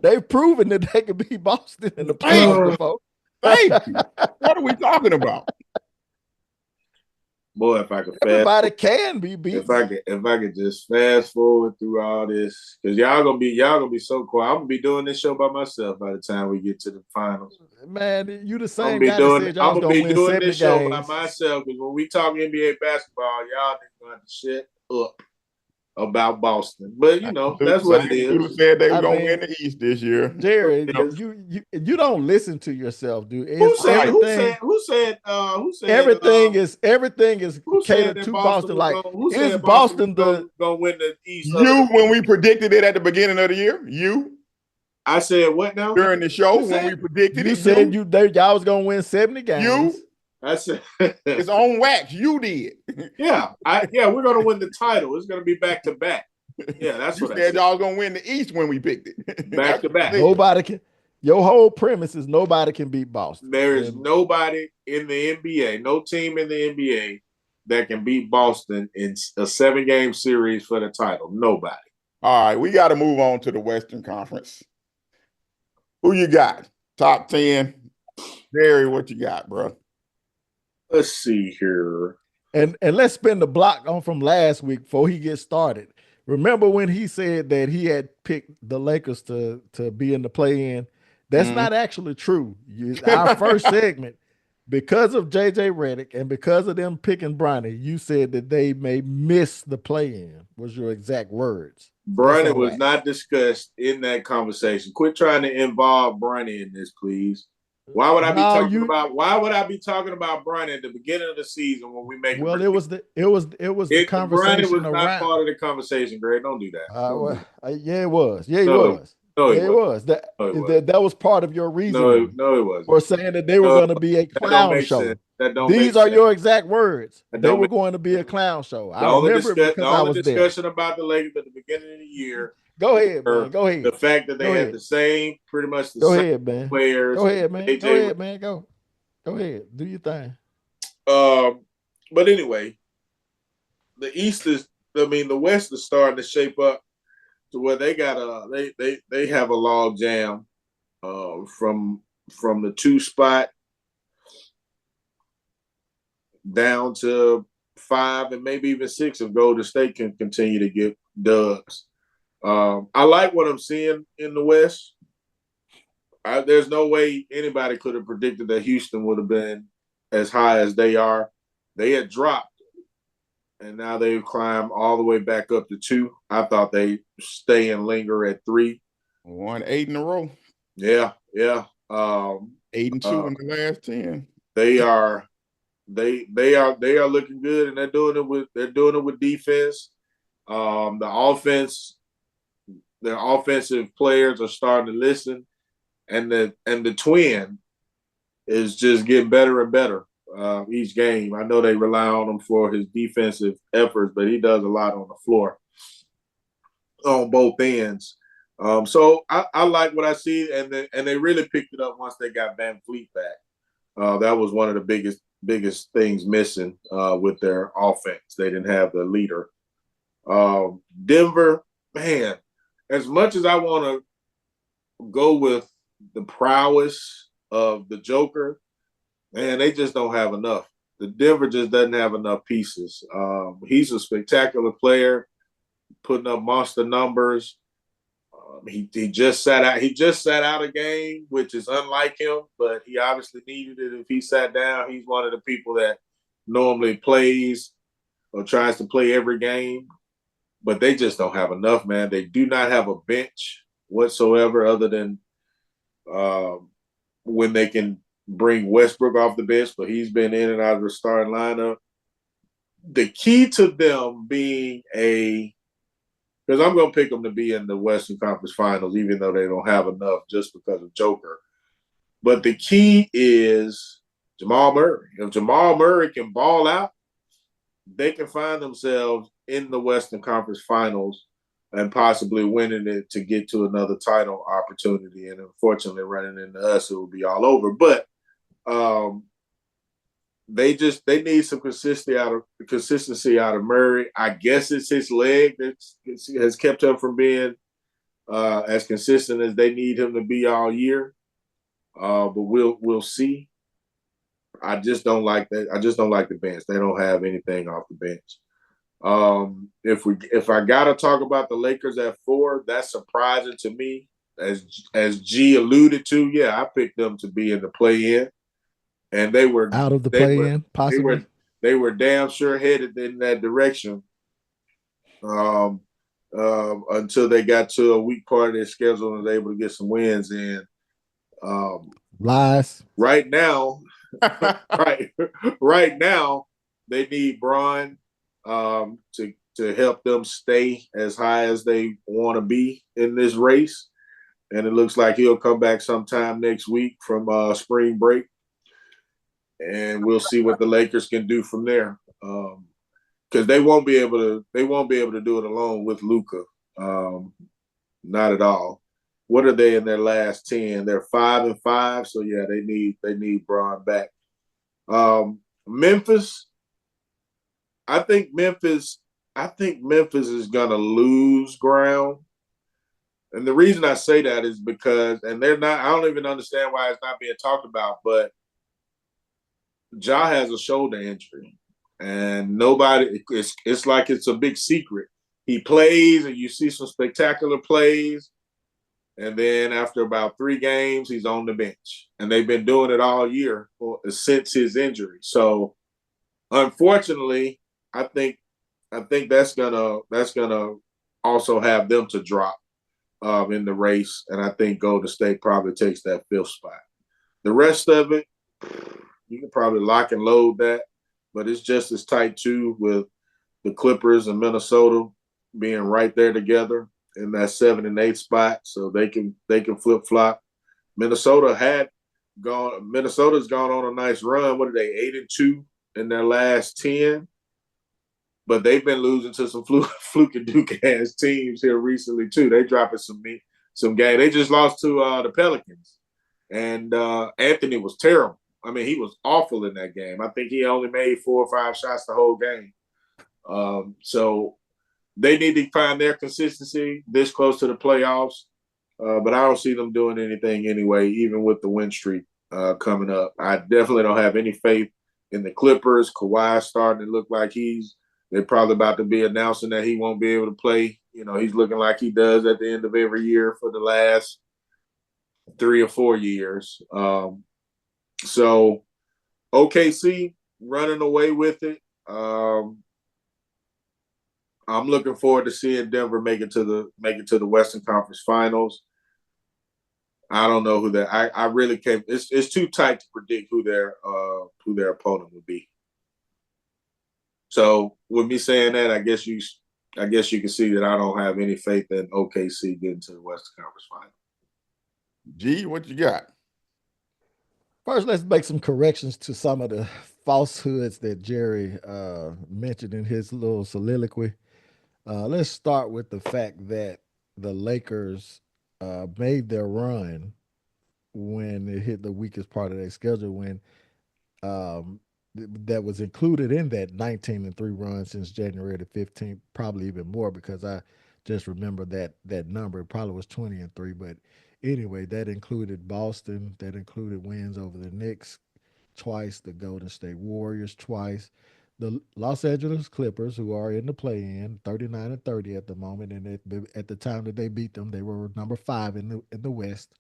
Speaker 2: They've proven that they can beat Boston in the playoffs before.
Speaker 1: Thank you. What are we talking about?
Speaker 3: Boy, if I could
Speaker 2: everybody can be beat.
Speaker 3: If I could just fast forward through all this, because y'all gonna be so quiet. I'm gonna be doing this show by myself by the time we get to the finals.
Speaker 2: Man, you the same guy that said y'all was gonna win 70 games.
Speaker 3: Show by myself, because when we talk NBA basketball, y'all gonna have to shut up about Boston. But you know, that's what it is.
Speaker 1: People said they were gonna win the East this year.
Speaker 2: Jerry, you don't listen to yourself, dude.
Speaker 3: Who said
Speaker 2: everything is catered to Boston? Like, is Boston
Speaker 3: gonna win the East?
Speaker 1: When we predicted it at the beginning of the year,
Speaker 3: I said what now?
Speaker 1: During the show when we predicted
Speaker 2: you said y'all was gonna win 70 games.
Speaker 3: I said,
Speaker 1: It's on wax. You did.
Speaker 3: yeah, we're gonna win the title. It's gonna be back to back. Yeah, that's
Speaker 1: You
Speaker 3: what I
Speaker 1: said
Speaker 3: said.
Speaker 1: y'all was gonna win the East when we picked it.
Speaker 3: Back
Speaker 1: That's
Speaker 3: to
Speaker 1: what
Speaker 3: back.
Speaker 1: you said.
Speaker 2: Nobody can. Your whole premise is nobody can beat Boston.
Speaker 3: There is nobody in the NBA, no team in the NBA that can beat Boston in a 7-game series for the title. Nobody.
Speaker 1: All right, we got to move on to the Western Conference. Who you got? Top 10. Jerry, what you got, bro?
Speaker 3: Let's see here.
Speaker 2: And let's spin the block on from last week before he gets started. Remember when he said that he had picked the Lakers to be in the play-in? That's not actually true. Our first segment, because of JJ Redick and because of them picking Bronny, you said that they may miss the play-in, was your exact words.
Speaker 3: Bronny was not discussed in that conversation. Quit trying to involve Bronny in this, please. Why would I be talking about? Why would I be talking about Bronny at the beginning of the season when we make?
Speaker 2: Well, it was the conversation
Speaker 3: Bronny was
Speaker 2: around.
Speaker 3: not part of the conversation, Greg. Don't do that.
Speaker 2: Yeah, it was. Yeah, it was.
Speaker 3: No,
Speaker 2: it was. That was part of your reasoning.
Speaker 3: No, it wasn't.
Speaker 2: For saying that they were going to be a clown show. These are your exact words. They were going to be a clown show. I remember it because I was there.
Speaker 3: The only discussion about the Lakers at the beginning of the year.
Speaker 2: Go ahead, man. Go ahead.
Speaker 3: The fact that they had the same, pretty much the same players.
Speaker 2: Go ahead, man. Go ahead, man. Go ahead. Do your thing.
Speaker 3: But anyway, the West is starting to shape up to where they got they have a log jam from the 2 spot down to 5 and maybe even 6 if Golden State can continue to get dubs. I like what I'm seeing in the West. There's no way anybody could have predicted that Houston would have been as high as they are. They had dropped, and now they've climbed all the way back up to 2. I thought they stay and linger at 3.
Speaker 1: Won 8 in a row.
Speaker 3: Yeah.
Speaker 1: 8 and 2 in the last 10.
Speaker 3: They are looking good, and they're doing it with defense. Their offensive players are starting to listen, and the twin is just getting better and better each game. I know they rely on him for his defensive efforts, but he does a lot on the floor on both ends. So I like what I see, and they really picked it up once they got Van Fleet back. That was one of the biggest things missing with their offense. They didn't have the leader. Denver, man, as much as I want to go with the prowess of the Joker, man, they just don't have enough. The Denver just doesn't have enough pieces. He's a spectacular player, putting up monster numbers. He just sat out. He just sat out a game, which is unlike him, but he obviously needed it. If he sat down, he's one of the people that normally plays or tries to play every game. But they just don't have enough, man. They do not have a bench whatsoever, other than when they can bring Westbrook off the bench, but he's been in and out of the starting lineup. The key to them being because I'm going to pick them to be in the Western Conference Finals, even though they don't have enough just because of Joker. But the key is Jamal Murray. If Jamal Murray can ball out, they can find themselves in the Western Conference Finals and possibly winning it to get to another title opportunity. And unfortunately, running into us, it will be all over. But they need some consistency out of Murray. I guess it's his leg that has kept him from being as consistent as they need him to be all year. But we'll see. I just don't like that. I just don't like the bench. They don't have anything off the bench. If I gotta talk about the Lakers at 4, that's surprising to me. As G alluded to, yeah, I picked them to be in the play-in, and they were
Speaker 2: out of the play-in, possibly.
Speaker 3: They were damn sure headed in that direction. Until they got to a weak part of their schedule and was able to get some wins in.
Speaker 2: Lies.
Speaker 3: Right now, right now, they need Bron to help them stay as high as they want to be in this race. And it looks like he'll come back sometime next week from spring break. and we'll see what the Lakers can do from there. Because they won't be able to do it alone with Luka. Not at all. What are they in their last 10? They're 5-5. So yeah, they need Braun back. Memphis, I think Memphis, I think Memphis is gonna lose ground. And the reason I say that is because, and they're not, I don't even understand why it's not being talked about, but Ja has a shoulder injury. And nobody, it's like it's a big secret. He plays and you see some spectacular plays. And then after about 3 games, he's on the bench. And they've been doing it all year since his injury. So unfortunately, I think that's gonna also have them to drop in the race, and I think Golden State probably takes that 5th spot. The rest of it, you can probably lock and load that, but it's just as tight too with the Clippers and Minnesota being right there together in that 7 and 8 spot, so they can flip flop. Minnesota's gone on a nice run. What are they, 8-2 in their last 10? But they've been losing to some fluke and duke ass teams here recently too. They dropping some game. They just lost to the Pelicans, and Anthony was terrible. I mean, he was awful in that game. I think he only made 4 or 5 shots the whole game. So they need to find their consistency this close to the playoffs. But I don't see them doing anything anyway, even with the win streak coming up. I definitely don't have any faith in the Clippers. Kawhi starting to look like they're probably about to be announcing that he won't be able to play. You know, he's looking like he does at the end of every year for the last 3 or 4 years. So OKC running away with it. I'm looking forward to seeing Denver make it to the Western Conference Finals. I don't know who that. I really can't. It's too tight to predict who their opponent would be. So with me saying that, I guess you can see that I don't have any faith in OKC getting to the Western Conference Final.
Speaker 1: G, what you got?
Speaker 2: First, let's make some corrections to some of the falsehoods that Jerry mentioned in his little soliloquy. Let's start with the fact that the Lakers made their run when it hit the weakest part of their schedule, when that was included in that 19-3 run since January the 15th, probably even more because I just remember that number. It probably was 20-3, but anyway, that included Boston, that included wins over the Knicks twice, the Golden State Warriors twice, the Los Angeles Clippers, who are in the play-in, 39-30 at the moment, and at the time that they beat them, they were number 5 in the West.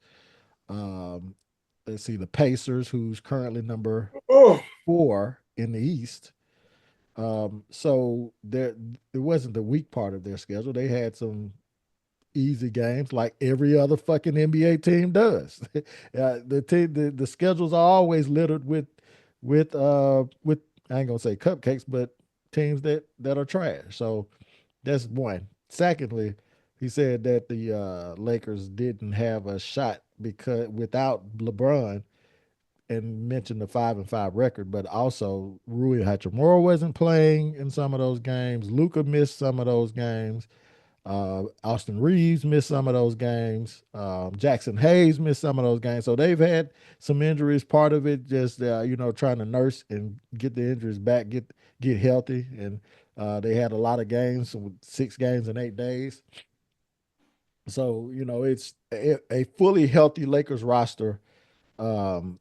Speaker 2: Um, let's see, the Pacers, who's currently number
Speaker 3: Oh,
Speaker 2: 4 in the East. So there it wasn't the weak part of their schedule. They had some easy games like every other fucking NBA team does. The schedules are always littered with I ain't gonna say cupcakes, but teams that are trash. So that's one. Secondly, he said that the Lakers didn't have a shot because without LeBron, and mentioned the 5-5 record, but also Rui Hachimura wasn't playing in some of those games. Luca missed some of those games. Austin Reeves missed some of those games. Jackson Hayes missed some of those games. So they've had some injuries. Part of it just trying to nurse and get the injuries back, get healthy. And they had a lot of games, 6 games in 8 days. So it's a fully healthy Lakers roster. Um,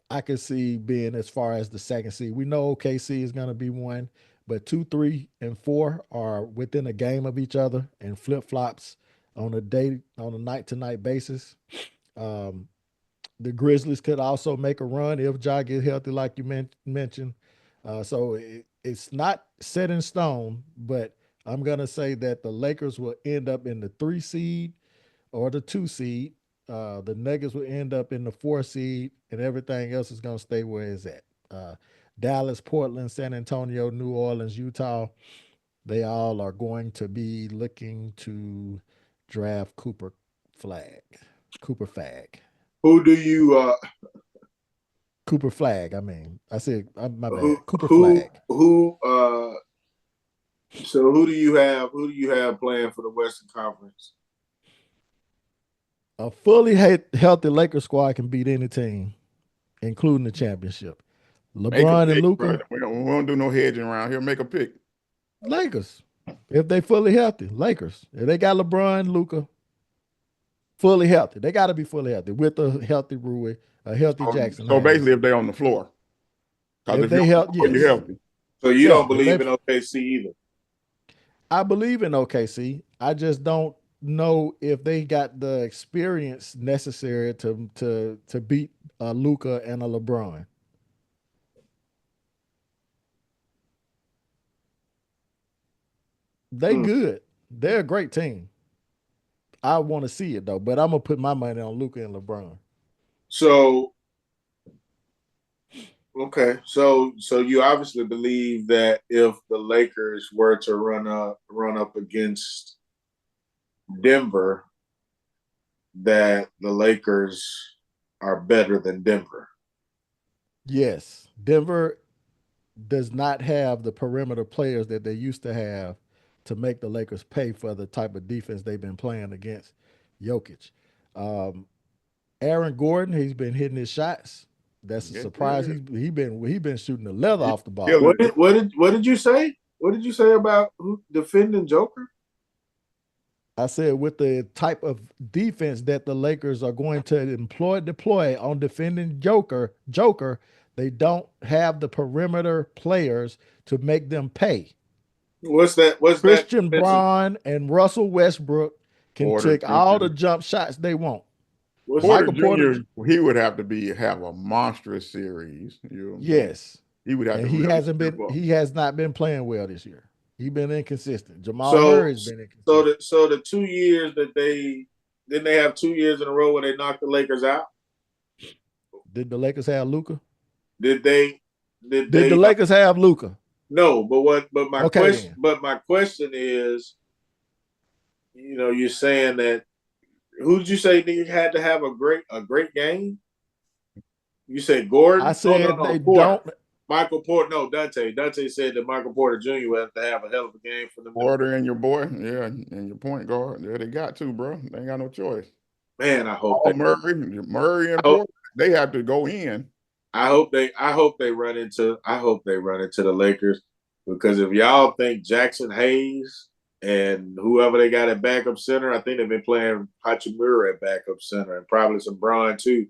Speaker 2: I could see being as far as the second seed. We know OKC is going to be one, but 2, 3, and 4 are within a game of each other and flip flops on a night to night basis. Um, the Grizzlies could also make a run if Ja gets healthy, like you mentioned. So it's not set in stone, but I'm going to say that the Lakers will end up in the 3 seed or the 2 seed. The Nuggets will end up in the 4 seed, and everything else is going to stay where it's at. Dallas, Portland, San Antonio, New Orleans, Utah, they all are going to be looking to draft Cooper Flag.
Speaker 3: who do you
Speaker 2: Cooper Flag. I mean, I said my
Speaker 3: Who
Speaker 2: bad. Cooper
Speaker 3: who
Speaker 2: Flag.
Speaker 3: who so who do you have playing for the Western Conference?
Speaker 2: A fully healthy Lakers squad can beat any team, including the championship.
Speaker 1: Make a
Speaker 2: LeBron and
Speaker 1: pick,
Speaker 2: Luca,
Speaker 1: brother. We don't do no hedging around here. Make a pick.
Speaker 2: Lakers. If they fully healthy, Lakers. If they got LeBron, Luca, fully healthy, they got to be fully healthy with a healthy Rui, a healthy Jackson
Speaker 1: So basically,
Speaker 2: Hayes.
Speaker 1: if they're on the floor, because
Speaker 2: If
Speaker 1: if you're
Speaker 2: they
Speaker 1: on the
Speaker 2: help,
Speaker 1: floor, you're
Speaker 2: yes,
Speaker 1: healthy.
Speaker 3: So you
Speaker 2: yeah.
Speaker 3: don't
Speaker 2: If they,
Speaker 3: believe in OKC either.
Speaker 2: I believe in OKC. I just don't know if they got the experience necessary to beat a Luca and a LeBron. They
Speaker 3: Hmm.
Speaker 2: good. They're a great team. I want to see it though, but I'm gonna put my money on Luca and LeBron.
Speaker 3: So okay, so you obviously believe that if the Lakers were to run up against Denver, that the Lakers are better than Denver.
Speaker 2: Yes, Denver does not have the perimeter players that they used to have to make the Lakers pay for the type of defense they've been playing against Jokic. Um, Aaron Gordon, he's been hitting his shots. That's a
Speaker 1: Yes,
Speaker 2: surprise.
Speaker 1: yeah.
Speaker 2: He been shooting the leather
Speaker 1: He's
Speaker 2: off the ball.
Speaker 1: killing it.
Speaker 3: What did you say? What did you say about defending Joker?
Speaker 2: I said with the type of defense that the Lakers are going to deploy on defending Joker, they don't have the perimeter players to make them pay.
Speaker 3: What's that? What's that
Speaker 2: Christian
Speaker 3: defensive?
Speaker 2: Braun and Russell Westbrook can
Speaker 1: Porter
Speaker 2: take all the
Speaker 1: Jr.
Speaker 2: jump shots they want.
Speaker 3: What's
Speaker 1: Porter
Speaker 2: Michael Porter,
Speaker 1: Jr. He would have to have a monstrous series. You know what I'm saying?
Speaker 2: yes,
Speaker 1: He would have
Speaker 2: and
Speaker 1: to really step up.
Speaker 2: he has not been playing well this year. He's been inconsistent. Jamal
Speaker 3: so
Speaker 2: Murray's been inconsistent.
Speaker 3: so the 2 years that they didn't they have 2 years in a row where they knocked the Lakers out?
Speaker 2: Did the Lakers have Luca?
Speaker 3: Did they? Did
Speaker 2: Did the
Speaker 3: they?
Speaker 2: Lakers have Luca?
Speaker 3: No, but what?
Speaker 2: Okay, then.
Speaker 3: But my question is, you're saying that who did you say had to have a great game? You said
Speaker 2: I
Speaker 3: Gordon? Oh no
Speaker 2: said
Speaker 3: no
Speaker 2: they
Speaker 3: Porter.
Speaker 2: don't.
Speaker 3: Michael Porter, no, Dante. Dante said that Michael Porter Jr. would have to have a hell of a game for them to
Speaker 1: Porter and your boy, yeah, and your point guard. Yeah, they got to, bro. They ain't got no choice.
Speaker 3: man,
Speaker 1: All Murray and
Speaker 3: I hope
Speaker 1: Porter, they have to go in.
Speaker 3: I hope they run into the Lakers because if y'all think Jackson Hayes and whoever they got at backup center, I think they've been playing Hachimura at backup center and probably some Braun too.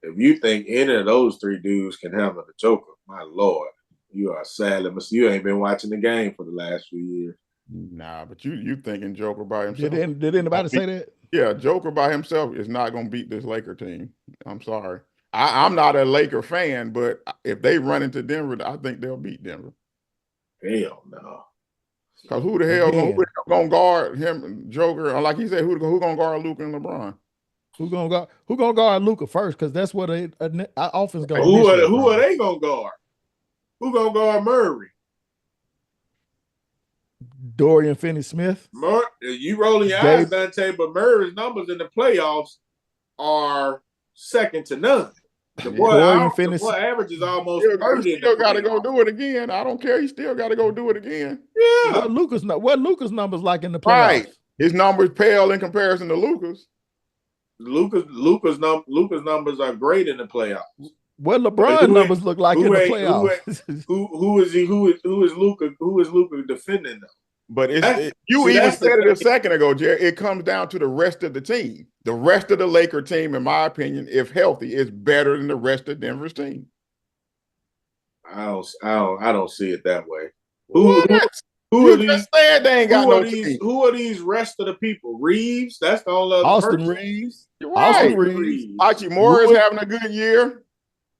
Speaker 3: If you think any of those three dudes can handle the Joker, my lord, you are sadly you ain't been watching the game for the last few years.
Speaker 1: Nah, but you thinking Joker by
Speaker 2: Did
Speaker 1: himself?
Speaker 2: did anybody say that?
Speaker 1: Yeah, Joker by himself is not going to beat this Laker team. I'm sorry. I'm not a Laker fan, but if they run into Denver, I think they'll beat Denver.
Speaker 3: Hell no.
Speaker 1: Because who the hell
Speaker 2: Again,
Speaker 1: going to guard him, Joker? Or like he said, who going to guard Luka and LeBron?
Speaker 2: who gonna guard Luca first? Because that's what our offense gonna
Speaker 3: Who
Speaker 2: initiate
Speaker 3: who are
Speaker 2: from.
Speaker 3: they gonna guard? Who gonna guard Murray?
Speaker 2: Dorian Finney-Smith,
Speaker 3: You rolling your eyes,
Speaker 2: Gabe.
Speaker 3: Dante, but Murray's numbers in the playoffs are second to none.
Speaker 1: Yeah.
Speaker 2: Dorian
Speaker 3: The
Speaker 2: Finney.
Speaker 3: boy averages almost
Speaker 1: He
Speaker 3: 30 in the
Speaker 1: still got to go
Speaker 3: playoffs.
Speaker 1: do it again. I don't care. He still got to go do it again.
Speaker 3: Yeah,
Speaker 2: What Lucas numbers like in the
Speaker 1: Right.
Speaker 2: playoffs?
Speaker 1: His numbers pale in comparison to Luka's.
Speaker 3: Lucas numbers are great in the playoffs.
Speaker 2: What
Speaker 3: But
Speaker 2: LeBron numbers look like in
Speaker 3: who
Speaker 2: the
Speaker 3: ain't
Speaker 2: playoffs?
Speaker 3: who is he who is Luca defending them?
Speaker 1: But you even
Speaker 3: That's the
Speaker 1: said it a
Speaker 3: thing.
Speaker 1: second ago, Jerry. It comes down to the rest of the team. The rest of the Laker team, in my opinion, if healthy, is better than the rest of Denver's team.
Speaker 3: I don't see it that way.
Speaker 1: What?
Speaker 3: Who
Speaker 1: You
Speaker 3: are these?
Speaker 1: just said they ain't got no team.
Speaker 3: Who are these rest of the people? Reeves, that's the only other
Speaker 2: Austin
Speaker 3: person.
Speaker 2: Reeves.
Speaker 1: You're
Speaker 2: Austin
Speaker 1: right.
Speaker 2: Reeves.
Speaker 1: Hachimura is having a good year.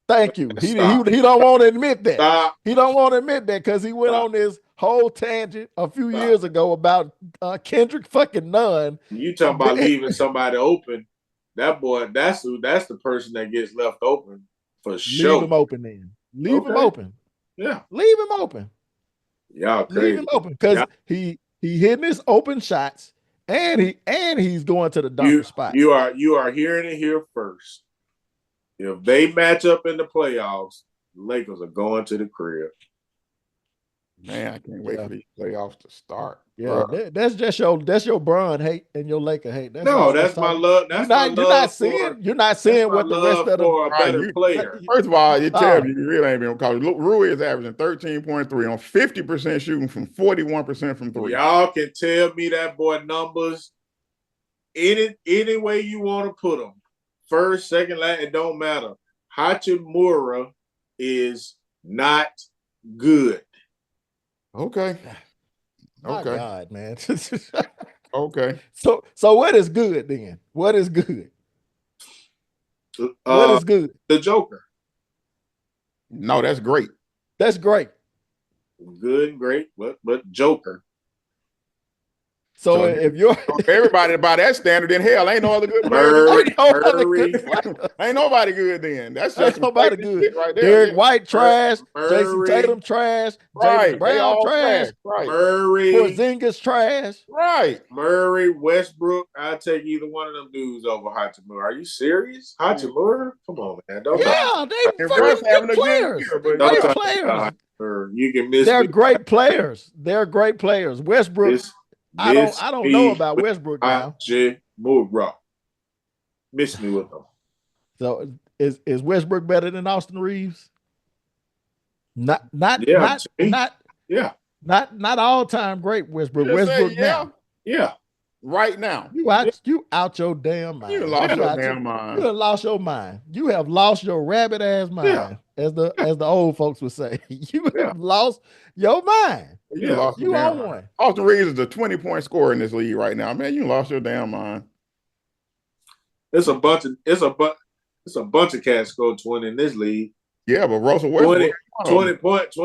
Speaker 2: Thank you. He
Speaker 3: Stop.
Speaker 2: don't want to admit that.
Speaker 3: Stop.
Speaker 2: He don't want to admit that because he went
Speaker 3: Stop.
Speaker 2: on this whole tangent a few
Speaker 3: Stop.
Speaker 2: years ago about Kendrick fucking Nunn.
Speaker 3: You talking about leaving somebody open? That boy, that's the person that gets left open for sure.
Speaker 2: Leave him open then. Leave him
Speaker 3: Okay.
Speaker 2: open.
Speaker 3: Yeah.
Speaker 2: Leave him open.
Speaker 3: Y'all
Speaker 2: Leave
Speaker 3: crazy.
Speaker 2: him open because he hitting his open shots and he's going to the dunker spots.
Speaker 3: You are hearing it here first. If they match up in the playoffs, the Lakers are going to the crib.
Speaker 1: Man, I can't wait for these playoffs to start.
Speaker 2: Yeah, that's just your Bron hate and your Laker hate. That's
Speaker 3: No,
Speaker 2: all
Speaker 3: that's my love. That's my love for.
Speaker 2: You're not seeing what the rest of the.
Speaker 3: For a better player.
Speaker 1: First of all, it tells you really ain't been college. Look, Rui is averaging 13.3 on 50% shooting from 41% from three.
Speaker 3: Y'all can tell me that boy numbers any way you want to put them. First, second, last, it don't matter. Hachimura is not good.
Speaker 1: Okay.
Speaker 2: My God, man.
Speaker 1: Okay.
Speaker 2: So what is good then? What is good? What is good?
Speaker 3: The Joker.
Speaker 1: No, that's great.
Speaker 2: That's great.
Speaker 3: Good and great, but Joker.
Speaker 2: So if you're
Speaker 1: everybody by that standard, then hell, ain't no other good
Speaker 3: Murray,
Speaker 1: ain't nobody good then. That's just
Speaker 2: nobody good
Speaker 1: right there.
Speaker 2: Derek White trash,
Speaker 3: Murray,
Speaker 2: Jason Tatum trash,
Speaker 1: right.
Speaker 2: Jaylen Brown trash,
Speaker 1: right.
Speaker 3: Murray,
Speaker 2: Porzingis trash,
Speaker 1: right.
Speaker 3: Murray, Westbrook. I'll take either one of them dudes over Hachimura. Are you serious? Hachimura? Come on, man. Don't
Speaker 2: they fucking good players. Great players.
Speaker 3: You can miss.
Speaker 2: They're great players. They're great players. Westbrook. I don't know about Westbrook now.
Speaker 3: Hachimura. Miss me with them.
Speaker 2: So is Westbrook better than Austin Reeves? Not all time great Westbrook. Westbrook now.
Speaker 3: Yeah.
Speaker 1: Right now.
Speaker 2: You out your damn mind.
Speaker 1: You lost your damn mind.
Speaker 2: You have lost your mind. You have lost your rabbit ass mind, as the old folks would say. You have lost your mind.
Speaker 1: You lost
Speaker 2: you
Speaker 1: your
Speaker 2: on
Speaker 1: damn
Speaker 2: one.
Speaker 1: Mind. Austin Reeves is a 20-point scorer in this league right now. Man, you lost your damn mind.
Speaker 3: It's a bunch of cats scored 20 in this league.
Speaker 1: Yeah, but Russell Westbrook
Speaker 3: 20 points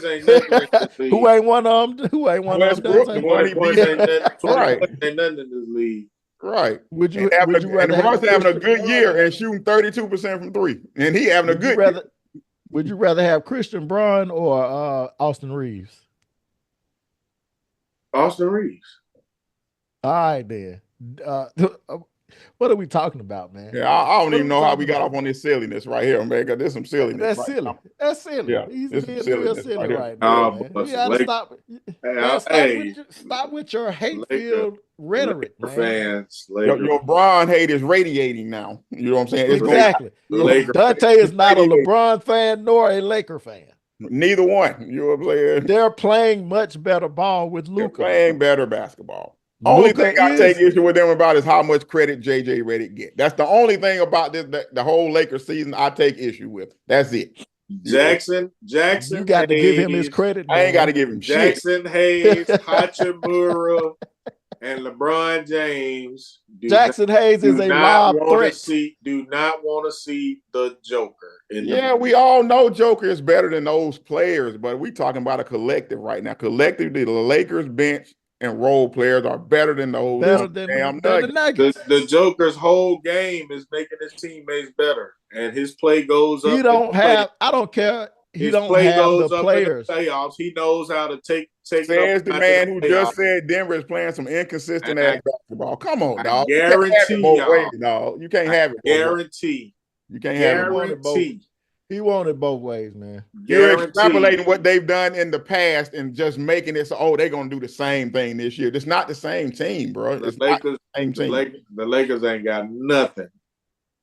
Speaker 3: ain't nothing.
Speaker 2: Who ain't one of them? Who ain't one of them?
Speaker 3: 20 points ain't nothing in this league.
Speaker 1: Right.
Speaker 2: Would you
Speaker 1: rather Russ having a good year and shooting 32% from three, and he having a good year.
Speaker 2: Would you rather have Christian Braun or Austin Reeves?
Speaker 3: Austin Reeves.
Speaker 2: All right, then. What are we talking about, man?
Speaker 1: Yeah, I don't even know how we got off on this silliness right here, man. Because there's some silliness.
Speaker 2: That's silly. That's silly.
Speaker 1: Yeah,
Speaker 2: he's being real silly right now. Man. You gotta stop with your hate-filled rhetoric, man.
Speaker 1: Your LeBron hate is radiating now. You know what I'm saying? It's
Speaker 2: exactly. Dante is not a LeBron fan nor a Laker fan.
Speaker 1: Neither one. You know what I'm saying?
Speaker 2: They're playing much better ball with Luka.
Speaker 1: They're playing better basketball. Only thing I take issue with them about is how much credit JJ Redick get. That's the only thing about this the whole Lakers season I take issue with. That's it.
Speaker 3: Jackson.
Speaker 2: You got to give him his credit.
Speaker 1: I ain't got to give him
Speaker 3: Jackson Hayes, Hachimura, and LeBron James.
Speaker 2: Jackson Hayes is a lob threat.
Speaker 3: Do not want to see the Joker.
Speaker 1: We all know Joker is better than those players, but we talking about a collective right now. Collectively, the Lakers bench and role players are better than those damn Nuggets.
Speaker 3: The Joker's whole game is making his teammates better, and his play goes up.
Speaker 2: I don't care. He don't have the players.
Speaker 3: In the playoffs. He knows how to take.
Speaker 1: Says the man who just said Denver is playing some inconsistent ass basketball. Come on, dog.
Speaker 3: Guarantee
Speaker 1: y'all. You can't have it.
Speaker 3: Guarantee.
Speaker 1: You can't have
Speaker 3: it.
Speaker 2: He wanted both ways, man.
Speaker 1: You're extrapolating what they've done in the past and just making it so, they're going to do the same thing this year. It's not the same team, bro. It's not the same team.
Speaker 3: The Lakers ain't got nothing.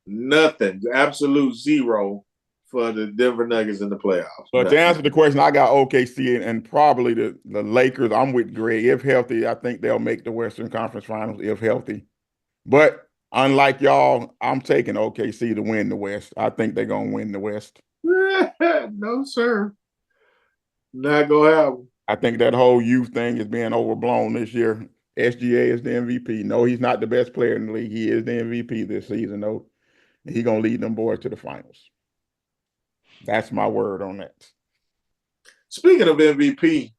Speaker 3: Nothing. Absolute zero for the Denver Nuggets in the playoffs.
Speaker 1: But to answer the question, I got OKC and probably the Lakers. I'm with Greg. If healthy, I think they'll make the Western Conference Finals if healthy. But unlike y'all, I'm taking OKC to win the West. I think they're going to win the West.
Speaker 3: No, sir. Not going to happen.
Speaker 1: I think that whole youth thing is being overblown this year. SGA is the MVP. No, he's not the best player in the league. He is the MVP this season, though. He's going to lead them boys to the finals. That's my word on that.
Speaker 3: Speaking of MVP,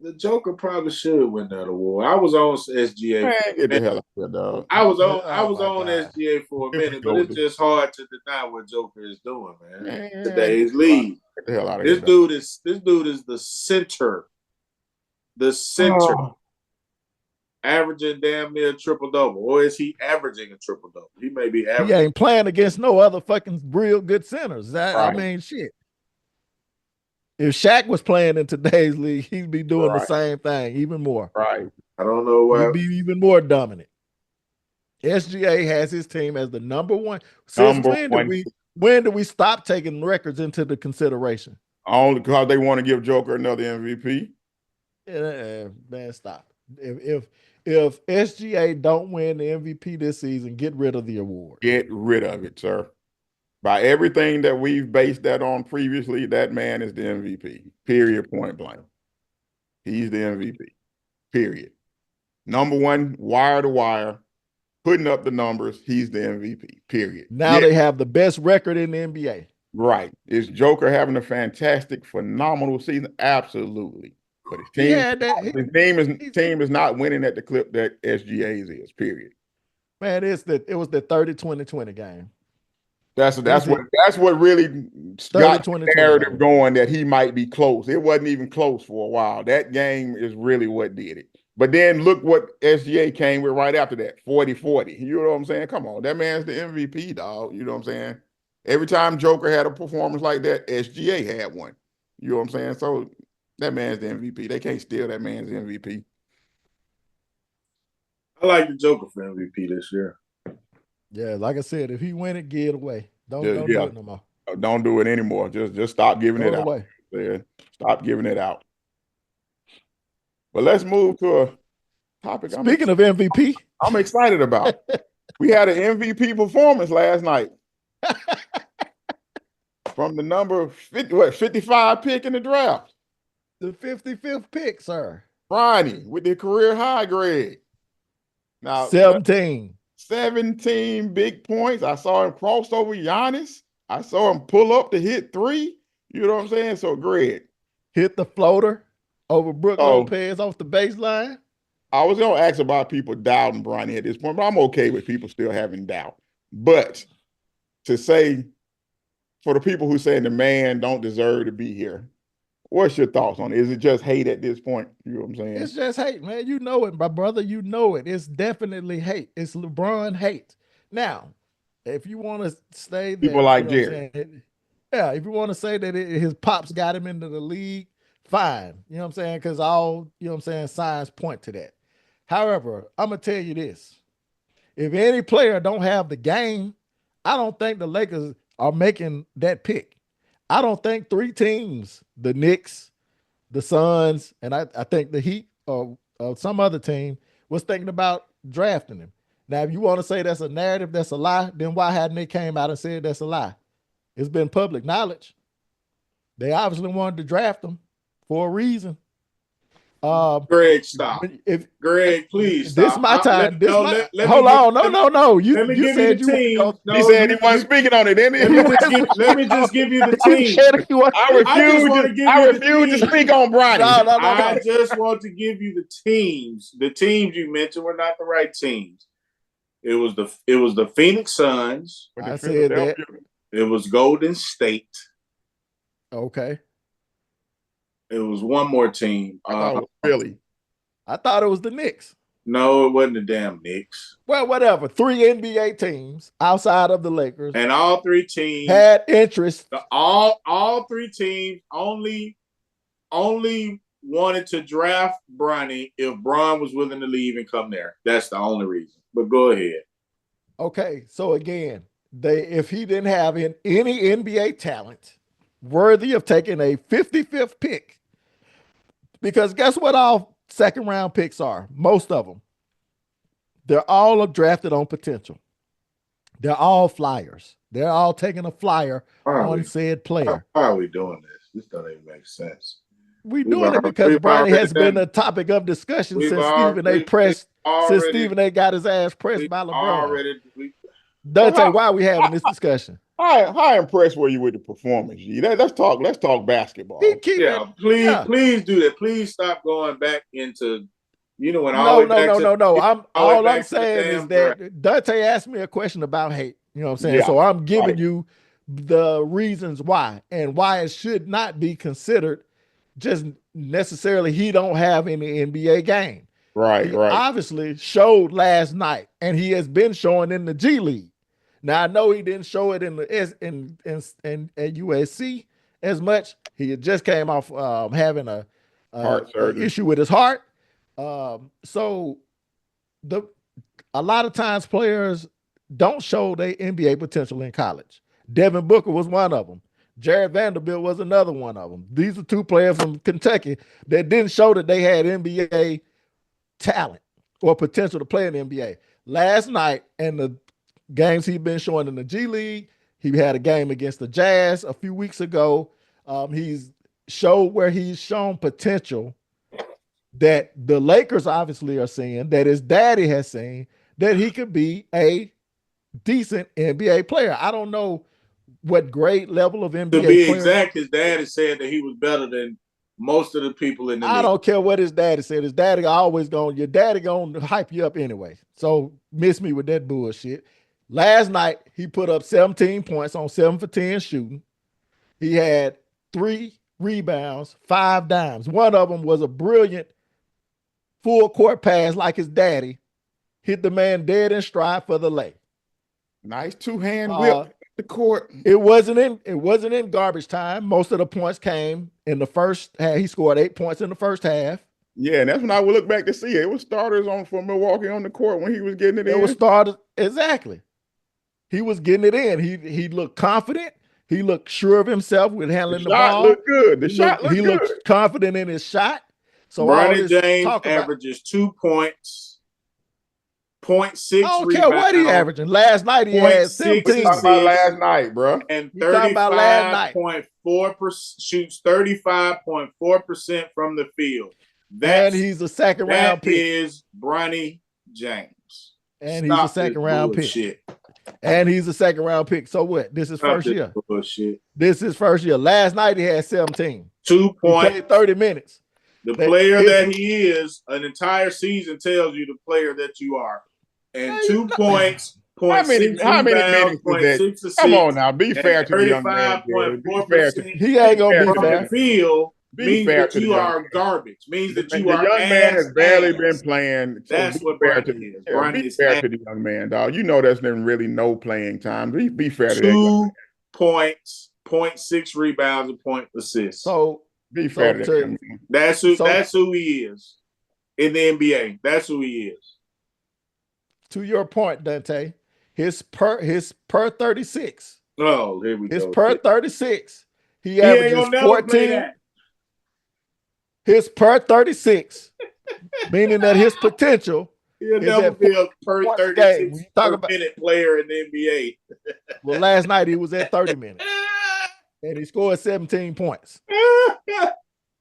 Speaker 3: the Joker probably should win that award. I was on SGA.
Speaker 1: Man, get the hell out of here, dog.
Speaker 3: I was on SGA for a minute, but it's just hard to deny what Joker is doing, man. Today's league.
Speaker 1: Get the hell out of
Speaker 3: here. This dude is the center. The center. averaging damn near triple-double? Or is he averaging a triple-double? He may be
Speaker 2: He
Speaker 3: averaging.
Speaker 2: ain't playing against no other fucking real good centers. I
Speaker 1: Right.
Speaker 2: mean, shit. If Shaq was playing in today's league, he'd be doing the
Speaker 1: Right.
Speaker 2: same thing, even more.
Speaker 1: Right.
Speaker 3: I don't know why.
Speaker 2: He'd be even more dominant. SGA has his team as the number one. Since
Speaker 1: Number one.
Speaker 2: when did we stop taking records into the consideration?
Speaker 1: Only because they want to give Joker another MVP.
Speaker 2: Man, stop. If SGA don't win the MVP this season, get rid of the award.
Speaker 1: Get rid of it, sir. By everything that we've based that on previously, that man is the MVP. Period. Point blank. He's the MVP. Period. Number one, wire to wire, putting up the numbers. He's the MVP. Period.
Speaker 2: Now they have the best record in the NBA.
Speaker 1: Right. Is Joker having a fantastic, phenomenal season? Absolutely. But his team is not winning at the clip that SGA's is, period.
Speaker 2: Man, it was the 30-20-20 game.
Speaker 1: That's what really got the narrative going that he might be close. It wasn't even close for a while. That game is really what did it. But then look what SGA came with right after that, 40-40. You know what I'm saying? Come on, that man's the MVP, dog. You know what I'm saying? Every time Joker had a performance like that, SGA had one. You know what I'm saying? So that man's the MVP. They can't steal that man's MVP.
Speaker 3: I like the Joker for MVP this year.
Speaker 2: Yeah, like I said, if he win it, give it away. Don't do it no more.
Speaker 1: Don't do it anymore. Just stop giving it out.
Speaker 2: Away.
Speaker 1: Stop giving it out. But let's move to a topic.
Speaker 2: Speaking of MVP,
Speaker 1: I'm excited about. We had an MVP performance last night from the number 55 pick in the draft.
Speaker 2: The 55th pick, sir.
Speaker 1: Bronny with the career high grade. Now
Speaker 2: 17
Speaker 1: big points. I saw him cross over Giannis. I saw him pull up to hit 3. You know what I'm saying? So Greg
Speaker 2: hit the floater over Brook Lopez off the baseline.
Speaker 1: I was going to ask about people doubting Bronny at this point, but I'm okay with people still having doubt. But to say, for the people who saying the man don't deserve to be here, what's your thoughts on it? Is it just hate at this point? You know what I'm saying?
Speaker 2: It's just hate, man. You know it, my brother. You know it. It's definitely hate. It's LeBron hate. Now, if you want to say that,
Speaker 1: people like Jerry.
Speaker 2: If you want to say that his pops got him into the league, fine. You know what I'm saying? Because all, you know what I'm saying, signs point to that. However, I'm going to tell you this. If any player don't have the game, I don't think the Lakers are making that pick. I don't think 3 teams, the Knicks, the Suns, and I think the Heat or some other team was thinking about drafting him. Now, if you want to say that's a narrative, that's a lie, then why hadn't they came out and said that's a lie? It's been public knowledge. They obviously wanted to draft him for a reason.
Speaker 3: Greg, stop. Greg, please stop.
Speaker 2: This is my time.
Speaker 3: Hold
Speaker 2: on. No. You said you
Speaker 1: he said he wasn't speaking on it, didn't he?
Speaker 3: Let me just give you the team.
Speaker 1: I refuse to speak on Bronny.
Speaker 3: No. I just want to give you the teams. The teams you mentioned were not the right teams. It was the Phoenix Suns.
Speaker 2: I said that.
Speaker 3: It was Golden State.
Speaker 2: Okay.
Speaker 3: It was one more team.
Speaker 1: I thought it was Philly.
Speaker 2: I thought it was the Knicks.
Speaker 3: No, it wasn't the damn Knicks.
Speaker 2: Well, whatever. 3 NBA teams outside of the Lakers.
Speaker 3: And all 3 teams
Speaker 2: had interest.
Speaker 3: All 3 teams only wanted to draft Bronny if Bron was willing to leave and come there. That's the only reason. But go ahead.
Speaker 2: Okay, so again, if he didn't have any NBA talent worthy of taking a 55th pick, because guess what all second round picks are? Most of them. They're all drafted on potential. They're all flyers. They're all taking a flyer on said player.
Speaker 3: How are we doing this? This doesn't even make sense.
Speaker 2: We're doing it because Bronny has been a topic of discussion since Stephen A. got his ass pressed by LeBron. Dante, why are we having this discussion?
Speaker 1: How impressed were you with the performance, G? Let's talk basketball.
Speaker 3: Please do that. Please stop going back into, when
Speaker 2: all I'm saying is that Dante asked me a question about hate. You know what I'm saying? Yeah, so I'm giving you the reasons why and why it should not be considered just necessarily he don't have any NBA game.
Speaker 1: Right,
Speaker 2: He
Speaker 1: right.
Speaker 2: obviously showed last night, and he has been showing in the G League. Now I know he didn't show it in the in at USC as much. He had just came off having
Speaker 1: Heart
Speaker 2: a
Speaker 1: surgery.
Speaker 2: issue with his heart. So the a lot of times players don't show their NBA potential in college. Devin Booker was one of them. Jared Vanderbilt was another one of them. These are two players from Kentucky that didn't show that they had NBA talent or potential to play in the NBA. Last night and the games he's been showing in the G League, he had a game against the Jazz a few weeks ago. He's showed where he's shown potential that the Lakers obviously are seeing, that his daddy has seen, that he could be a decent NBA player. I don't know what grade level of
Speaker 3: To
Speaker 2: NBA
Speaker 3: be
Speaker 2: players.
Speaker 3: exact, his daddy said that he was better than most of the people in the
Speaker 2: I
Speaker 3: league.
Speaker 2: don't care what his daddy said. His daddy always going, your daddy going to hype you up anyway. So miss me with that bullshit. Last night, he put up 17 points on 7 for 10 shooting. He had 3 rebounds, 5 dimes. One of them was a brilliant full court pass like his daddy. Hit the man dead in stride for the lay.
Speaker 1: Nice two-hand whip the court.
Speaker 2: It wasn't in garbage time. Most of the points came in the first half. He scored 8 points in the first half.
Speaker 1: Yeah, and that's when I would look back to see it. It was starters on for Milwaukee on the court when he was getting it in.
Speaker 2: It was starters, exactly. He was getting it in. He looked confident. He looked sure of himself with handling the ball.
Speaker 1: Looked good. The shot looked good.
Speaker 2: He looked confident in his shot. So
Speaker 3: Bronny James averages 2 points, 0.6
Speaker 2: I don't care what he averaging. Last night he had 17.
Speaker 1: Talking about last night, bro.
Speaker 3: And 35.4% shoots 35.4% from the field.
Speaker 2: And he's a second round pick.
Speaker 3: That is Bronny James.
Speaker 2: And he's a second round pick. And he's a second round pick. So what? This is first year.
Speaker 3: Bullshit.
Speaker 2: This is first year. Last night he had 17.
Speaker 3: 2 points.
Speaker 2: 30 minutes.
Speaker 3: The player that he is, an entire season tells you the player that you are. And 2 points,
Speaker 1: how many minutes is that? Come on now, be fair to the young man.
Speaker 2: He ain't gonna be fair.
Speaker 3: The field means that you are garbage. Means that you are.
Speaker 1: The young man has barely been playing.
Speaker 3: That's what Bronny is.
Speaker 1: Be fair to the young man, dog. You know there's been really no playing time. Be fair to
Speaker 3: 2 points, 0.6 rebounds, and 0.6 assists.
Speaker 2: So
Speaker 1: be fair to him.
Speaker 3: That's who he is in the NBA. That's who he is.
Speaker 2: To your point, Dante, his per 36.
Speaker 3: Oh, here we go.
Speaker 2: His per 36. He averages 14. His per 36, meaning that his potential
Speaker 3: He'll never be a per 36 minute player in the NBA.
Speaker 2: Well, last night he was at 30 minutes. And he scored 17 points.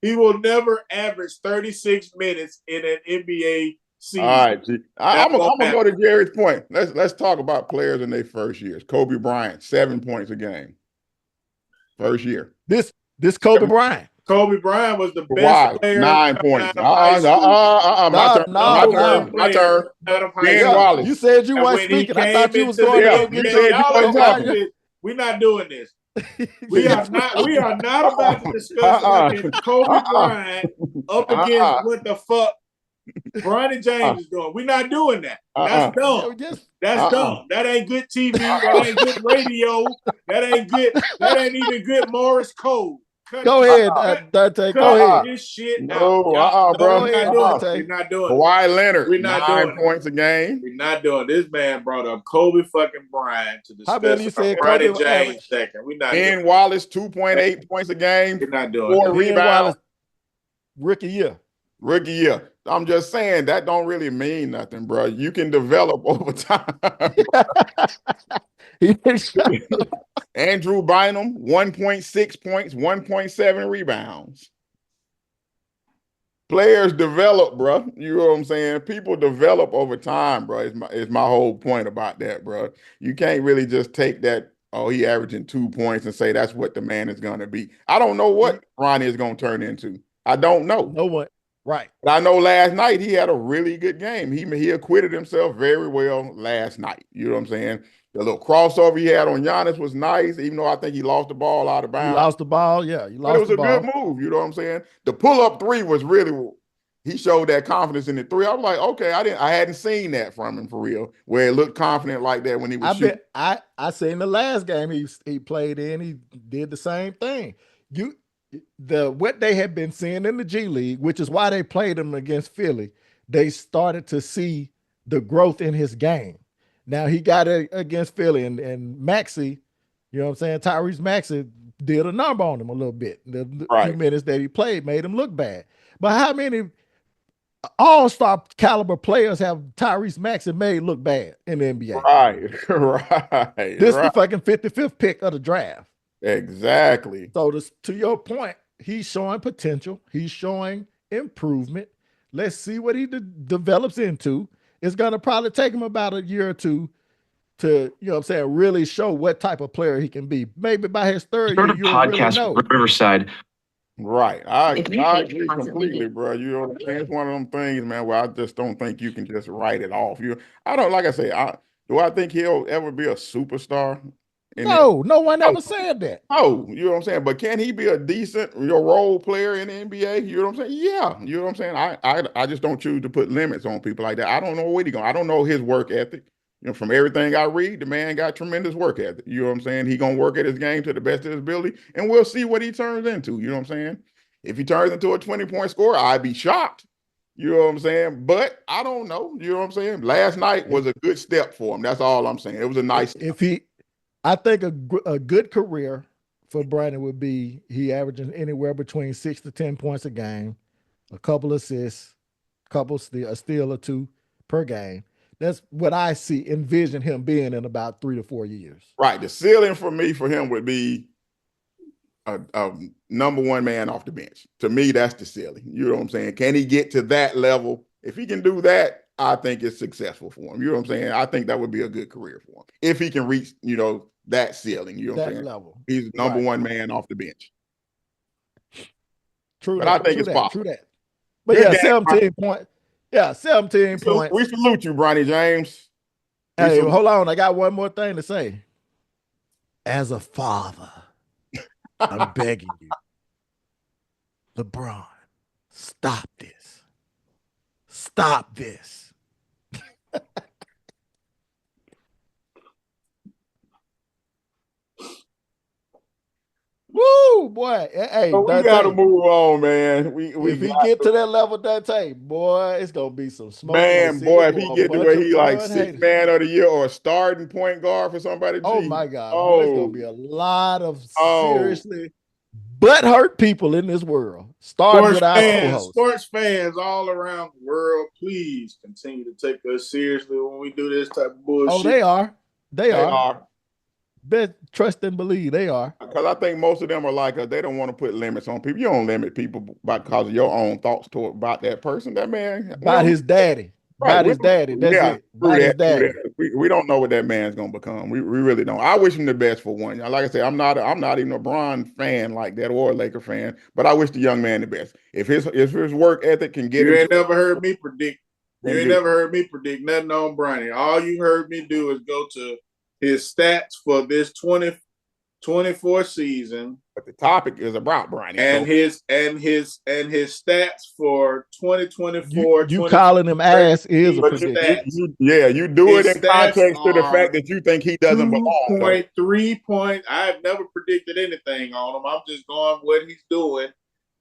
Speaker 3: He will never average 36 minutes in an NBA season.
Speaker 1: All right, I'm gonna go to Jerry's point. Let's talk about players in their first years. Kobe Bryant, 7 points a game. First year.
Speaker 2: This Kobe Bryant.
Speaker 3: Kobe Bryant was the best player.
Speaker 1: 9 points. My turn. Ben Wallace.
Speaker 2: You said you weren't speaking. I thought you was going to go get your.
Speaker 3: We're not doing this. We are not about to discuss Kobe Bryant up against what the fuck Bronny James is doing. We're not doing that. That's dumb. That's dumb. That ain't good TV. That ain't good radio. That ain't even good Morse code.
Speaker 2: Go ahead, Dante. Go ahead.
Speaker 3: This shit
Speaker 1: bro.
Speaker 3: We're not doing it.
Speaker 1: Kawhi Leonard,
Speaker 3: we're not
Speaker 1: 9 points a game.
Speaker 3: We're not doing it. This man brought up Kobe fucking Bryant to discuss.
Speaker 2: How many you said
Speaker 3: Bronny James second? We're not.
Speaker 1: Ben Wallace, 2.8 points a game.
Speaker 3: We're not doing
Speaker 1: 4 rebounds.
Speaker 2: Rookie year.
Speaker 1: I'm just saying that don't really mean nothing, bro. You can develop over time. Andrew Bynum, 1.6 points, 1.7 rebounds. Players develop, bro. You know what I'm saying? People develop over time, bro. It's my whole point about that, bro. You can't really just take that, he averaging 2 points and say that's what the man is going to be. I don't know what Ronnie is going to turn into. I don't know.
Speaker 2: No one. Right.
Speaker 1: But I know last night he had a really good game. He acquitted himself very well last night. You know what I'm saying? The little crossover he had on Giannis was nice, even though I think he lost the ball out of bounds.
Speaker 2: He lost the ball, yeah.
Speaker 1: It was a good move, you know what I'm saying? The pull-up three was really he showed that confidence in the three. I was like, okay, I hadn't seen that from him for real, where it looked confident like that when he was shooting.
Speaker 2: I seen the last game he played in, he did the same thing. What they had been seeing in the G League, which is why they played him against Philly, they started to see the growth in his game. Now he got it against Philly and Maxey, you know what I'm saying? Tyrese Maxey did a number on him a little bit. The few minutes that he played made him look bad. But how many all-star caliber players have Tyrese Maxey made look bad in the NBA?
Speaker 1: Right.
Speaker 2: This is the fucking 55th pick of the draft.
Speaker 1: Exactly.
Speaker 2: So to your point, he's showing potential. He's showing improvement. Let's see what he develops into. It's going to probably take him about a year or two to, you know what I'm saying, really show what type of player he can be. Maybe by his third year, you'll really know.
Speaker 4: Riverside.
Speaker 1: Right. I agree completely, bro. You know, it's one of them things, man, where I just don't think you can just write it off. I don't, like I say, do I think he'll ever be a superstar?
Speaker 2: No one ever said that.
Speaker 1: Oh, you know what I'm saying? But can he be a decent role player in the NBA? You know what I'm saying? Yeah. You know what I'm saying? I just don't choose to put limits on people like that. I don't know what he's going. I don't know his work ethic. You know, from everything I read, the man got tremendous work ethic. You know what I'm saying? He gonna work at his game to the best of his ability, and we'll see what he turns into. You know what I'm saying? If he turns into a 20-point scorer, I'd be shocked. You know what I'm saying? But I don't know. You know what I'm saying? Last night was a good step for him. That's all I'm saying. It was a nice step.
Speaker 2: I think a good career for Bronny would be he averaging anywhere between 6 to 10 points a game, a couple assists, a steal or two per game. That's what I envision him being in about 3 to 4 years.
Speaker 1: Right. The ceiling for him would be a number one man off the bench. To me, that's the ceiling. You know what I'm saying? Can he get to that level? If he can do that, I think it's successful for him. You know what I'm saying? I think that would be a good career for him. If he can reach, that ceiling, you know what I'm saying? Level. He's number one man off the bench.
Speaker 2: True.
Speaker 1: But I think it's possible.
Speaker 2: True that. But yeah, 17 points. Yeah, 17 points.
Speaker 1: We salute you, Bronny James.
Speaker 2: Hey, hold on. I got one more thing to say. As a father, I'm begging you, LeBron, stop this. Stop this. Woo, boy. Hey,
Speaker 1: so we got to move on, man.
Speaker 2: If he get to that level, Dante, boy, it's going to be some smoke.
Speaker 1: Man, boy, if he get to where he like sixth man of the year or a starting point guard for somebody.
Speaker 2: Oh, my God. Oh. There's going to be a lot of seriously butthurt people in this world. Starting with our co-host.
Speaker 3: Sports fans all around the world, please continue to take us seriously when we do this type of bullshit.
Speaker 2: Oh, they are. They are. Bet, trust and believe they are.
Speaker 1: Because I think most of them are like us. They don't want to put limits on people. You don't limit people because of your own thoughts about that person. That man.
Speaker 2: About his daddy. Right. About his daddy. That's it. About his daddy.
Speaker 1: We don't know what that man's going to become. We really don't. I wish him the best for one. Like I said, I'm not even a Bron fan like that or a Laker fan, but I wish the young man the best. If his work ethic can get
Speaker 3: You ain't never heard me predict. You ain't never heard me predict nothing on Bronny. All you heard me do is go to his stats for this 2024 season.
Speaker 1: But the topic is about Bronny.
Speaker 3: And his stats for 2024.
Speaker 2: You calling him ass is a prediction.
Speaker 1: You do it in context to the fact that you think he doesn't belong.
Speaker 3: 2.3 points. I've never predicted anything on him. I'm just going what he's doing.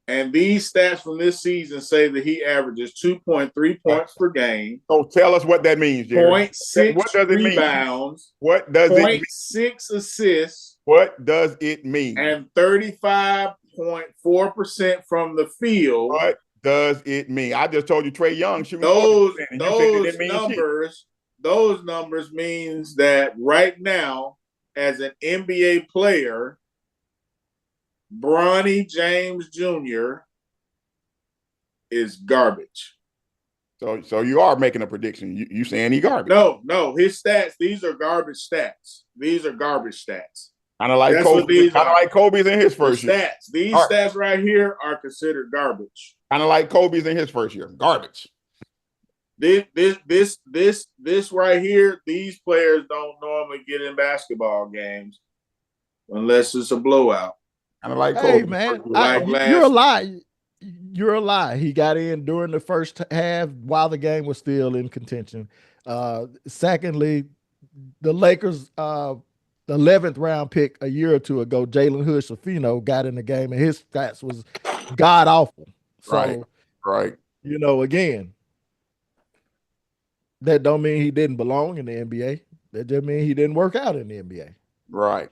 Speaker 3: And these stats from this season say that he averages 2.3 points per game.
Speaker 1: So tell us what that means, Jerry.
Speaker 3: 0.6 rebounds.
Speaker 1: What does it mean?
Speaker 3: 0.6 assists.
Speaker 1: What does it mean?
Speaker 3: And 35.4% from the field.
Speaker 1: What does it mean? I just told you Trae Young.
Speaker 3: Those numbers means that right now, as an NBA player, Bronny James Jr. is garbage.
Speaker 1: So you are making a prediction. You saying he garbage?
Speaker 3: No. His stats. These are garbage stats.
Speaker 1: Kind of like Kobe. Kind of like Kobe's in his first year.
Speaker 3: These stats right here are considered garbage.
Speaker 1: Kind of like Kobe's in his first year. Garbage.
Speaker 3: This right here. These players don't normally get in basketball games unless it's a blowout.
Speaker 1: Kind of like
Speaker 2: Kobe. Hey man, you're a lie. you're a lie. He got in during the first half while the game was still in contention. Secondly, the Lakers, the 11th round pick a year or two ago, Jalen Hood-Schifino, got in the game and his stats was god awful.
Speaker 1: Right.
Speaker 2: So,
Speaker 1: Right.
Speaker 2: again, that don't mean he didn't belong in the NBA. That just means he didn't work out in the NBA.
Speaker 1: Right.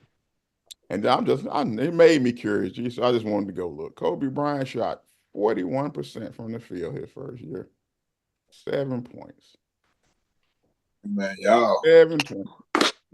Speaker 1: And it made me curious, G, so I just wanted to go look. Kobe Bryant shot 41% from the field his first year. 7 points.
Speaker 3: Man, y'all
Speaker 1: 7 points.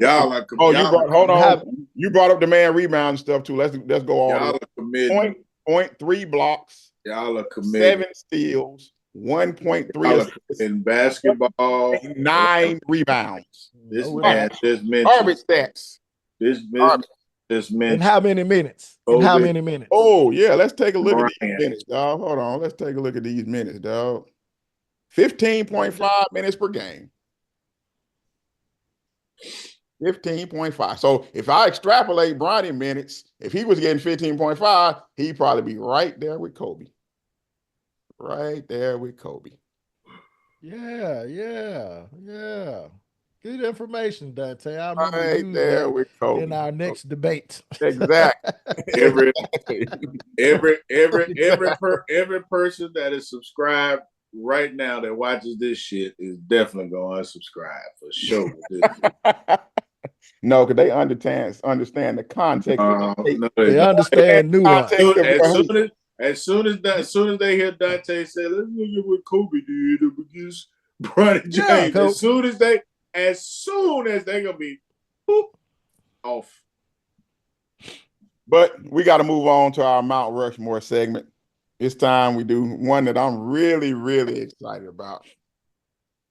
Speaker 3: are
Speaker 1: Oh, hold
Speaker 2: How-
Speaker 1: on. You brought up the man rebound stuff too. Let's go all the
Speaker 3: y'all
Speaker 1: way.
Speaker 3: are committing.
Speaker 1: Point 3 blocks,
Speaker 3: Y'all are committing.
Speaker 1: 7 steals, 1.3
Speaker 3: Y'all are
Speaker 1: assists,
Speaker 3: in basketball.
Speaker 1: 9 rebounds.
Speaker 3: This
Speaker 2: No,
Speaker 3: man just mentioned
Speaker 1: Garbage stats.
Speaker 3: this
Speaker 1: Garbage.
Speaker 3: just
Speaker 2: in
Speaker 3: mentioned
Speaker 2: how many minutes? In how
Speaker 3: Kobe
Speaker 2: many minutes?
Speaker 1: Oh, yeah. Let's take a look at these
Speaker 3: Bryant.
Speaker 1: minutes, dog. Hold on. Let's take a look at these minutes, dog. 15.5 minutes per game. 15.5. So if I extrapolate Bronny minutes, if he was getting 15.5, he'd probably be right there with Kobe. Right there with Kobe.
Speaker 2: Yeah. Good information, Dante. I remember to
Speaker 1: Right
Speaker 2: use
Speaker 1: there
Speaker 2: that
Speaker 1: with Kobe.
Speaker 2: in our next debate.
Speaker 1: Exactly.
Speaker 3: Every
Speaker 1: Exactly.
Speaker 3: every person that is subscribed right now that watches this shit is definitely going to unsubscribe for sure.
Speaker 1: No, because they understand the context.
Speaker 3: No,
Speaker 2: They
Speaker 3: don't.
Speaker 2: understand nuance.
Speaker 1: Context of
Speaker 3: As soon as they hear Dante say, "Let's look at what Kobe did against Bronny
Speaker 2: Yeah,
Speaker 3: James," as soon as they gonna be boop, off.
Speaker 1: But we got to move on to our Mount Rushmore segment. It's time we do one that I'm really, really excited about.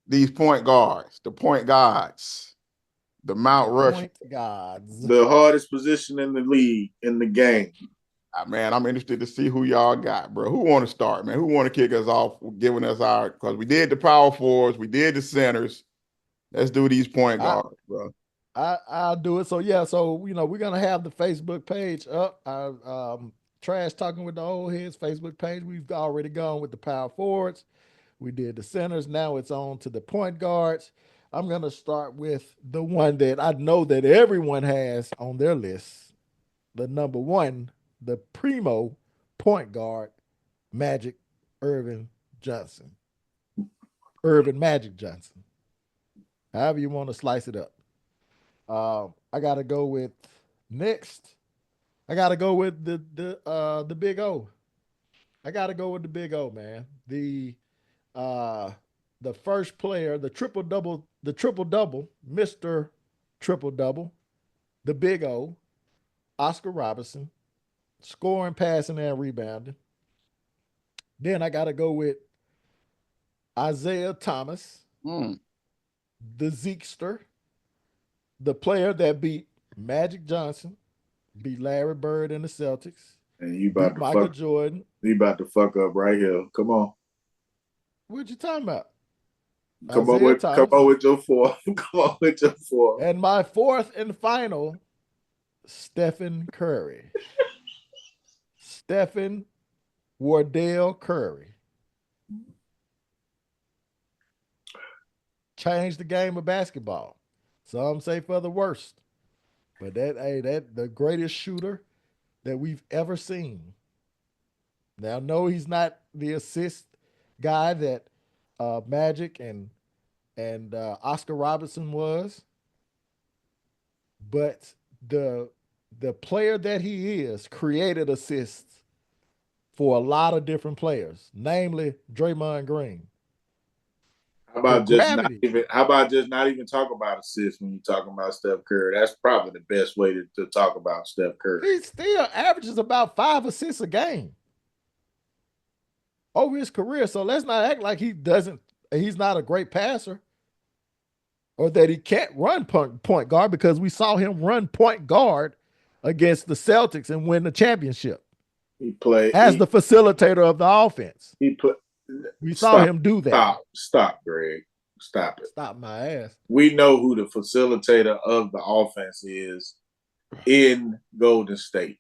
Speaker 1: These point guards, the point guards, the Mount Rushmore.
Speaker 2: Point gods.
Speaker 3: The hardest position in the league, in the game.
Speaker 1: Man, I'm interested to see who y'all got, bro. Who want to start, man? Who want to kick us off, giving us our, because we did the power forwards, we did the centers. Let's do these point guards, bro.
Speaker 2: I'll do it. So yeah, so we're gonna have the Facebook page up. Our Trash Talking with the Old Heads Facebook page. We've already gone with the power forwards. We did the centers. Now it's on to the point guards. I'm gonna start with the one that I know that everyone has on their list. The number one, the primo point guard, Magic Irvin Johnson. Irvin Magic Johnson. However you want to slice it up. I gotta go with next. I gotta go with the big O. I gotta go with the big O, man. Uh the first player, the triple double, Mr. Triple Double, the big O, Oscar Robertson, scoring, passing, and rebounding. Then I gotta go with Isaiah Thomas,
Speaker 1: Mm.
Speaker 2: the Zekester, the player that beat Magic Johnson, beat Larry Bird and the Celtics,
Speaker 3: And you
Speaker 2: beat
Speaker 3: about to
Speaker 2: Michael
Speaker 3: fuck.
Speaker 2: Jordan.
Speaker 3: You about to fuck up right here. Come on.
Speaker 2: What you talking about?
Speaker 3: Come
Speaker 2: Isaiah Thomas.
Speaker 3: on with your four. Come on with your four.
Speaker 2: And my fourth and final, Stephen Curry. Stephen Wardell Curry. Changed the game of basketball. Some say for the worst. But that the greatest shooter that we've ever seen. Now, no, he's not the assist guy that Magic and Oscar Robertson was, but the player that he is created assists for a lot of different players, namely Draymond Green.
Speaker 3: How about just not
Speaker 2: gravity.
Speaker 3: even talk about assists when you're talking about Steph Curry? That's probably the best way to talk about Steph Curry.
Speaker 2: He still averages about 5 assists a game over his career. So let's not act like he's not a great passer or that he can't run point guard, because we saw him run point guard against the Celtics and win the championship.
Speaker 3: He played
Speaker 2: as the facilitator of the offense. We saw him do that.
Speaker 3: Stop, Greg. Stop it.
Speaker 2: Stop my ass.
Speaker 3: We know who the facilitator of the offense is in Golden State.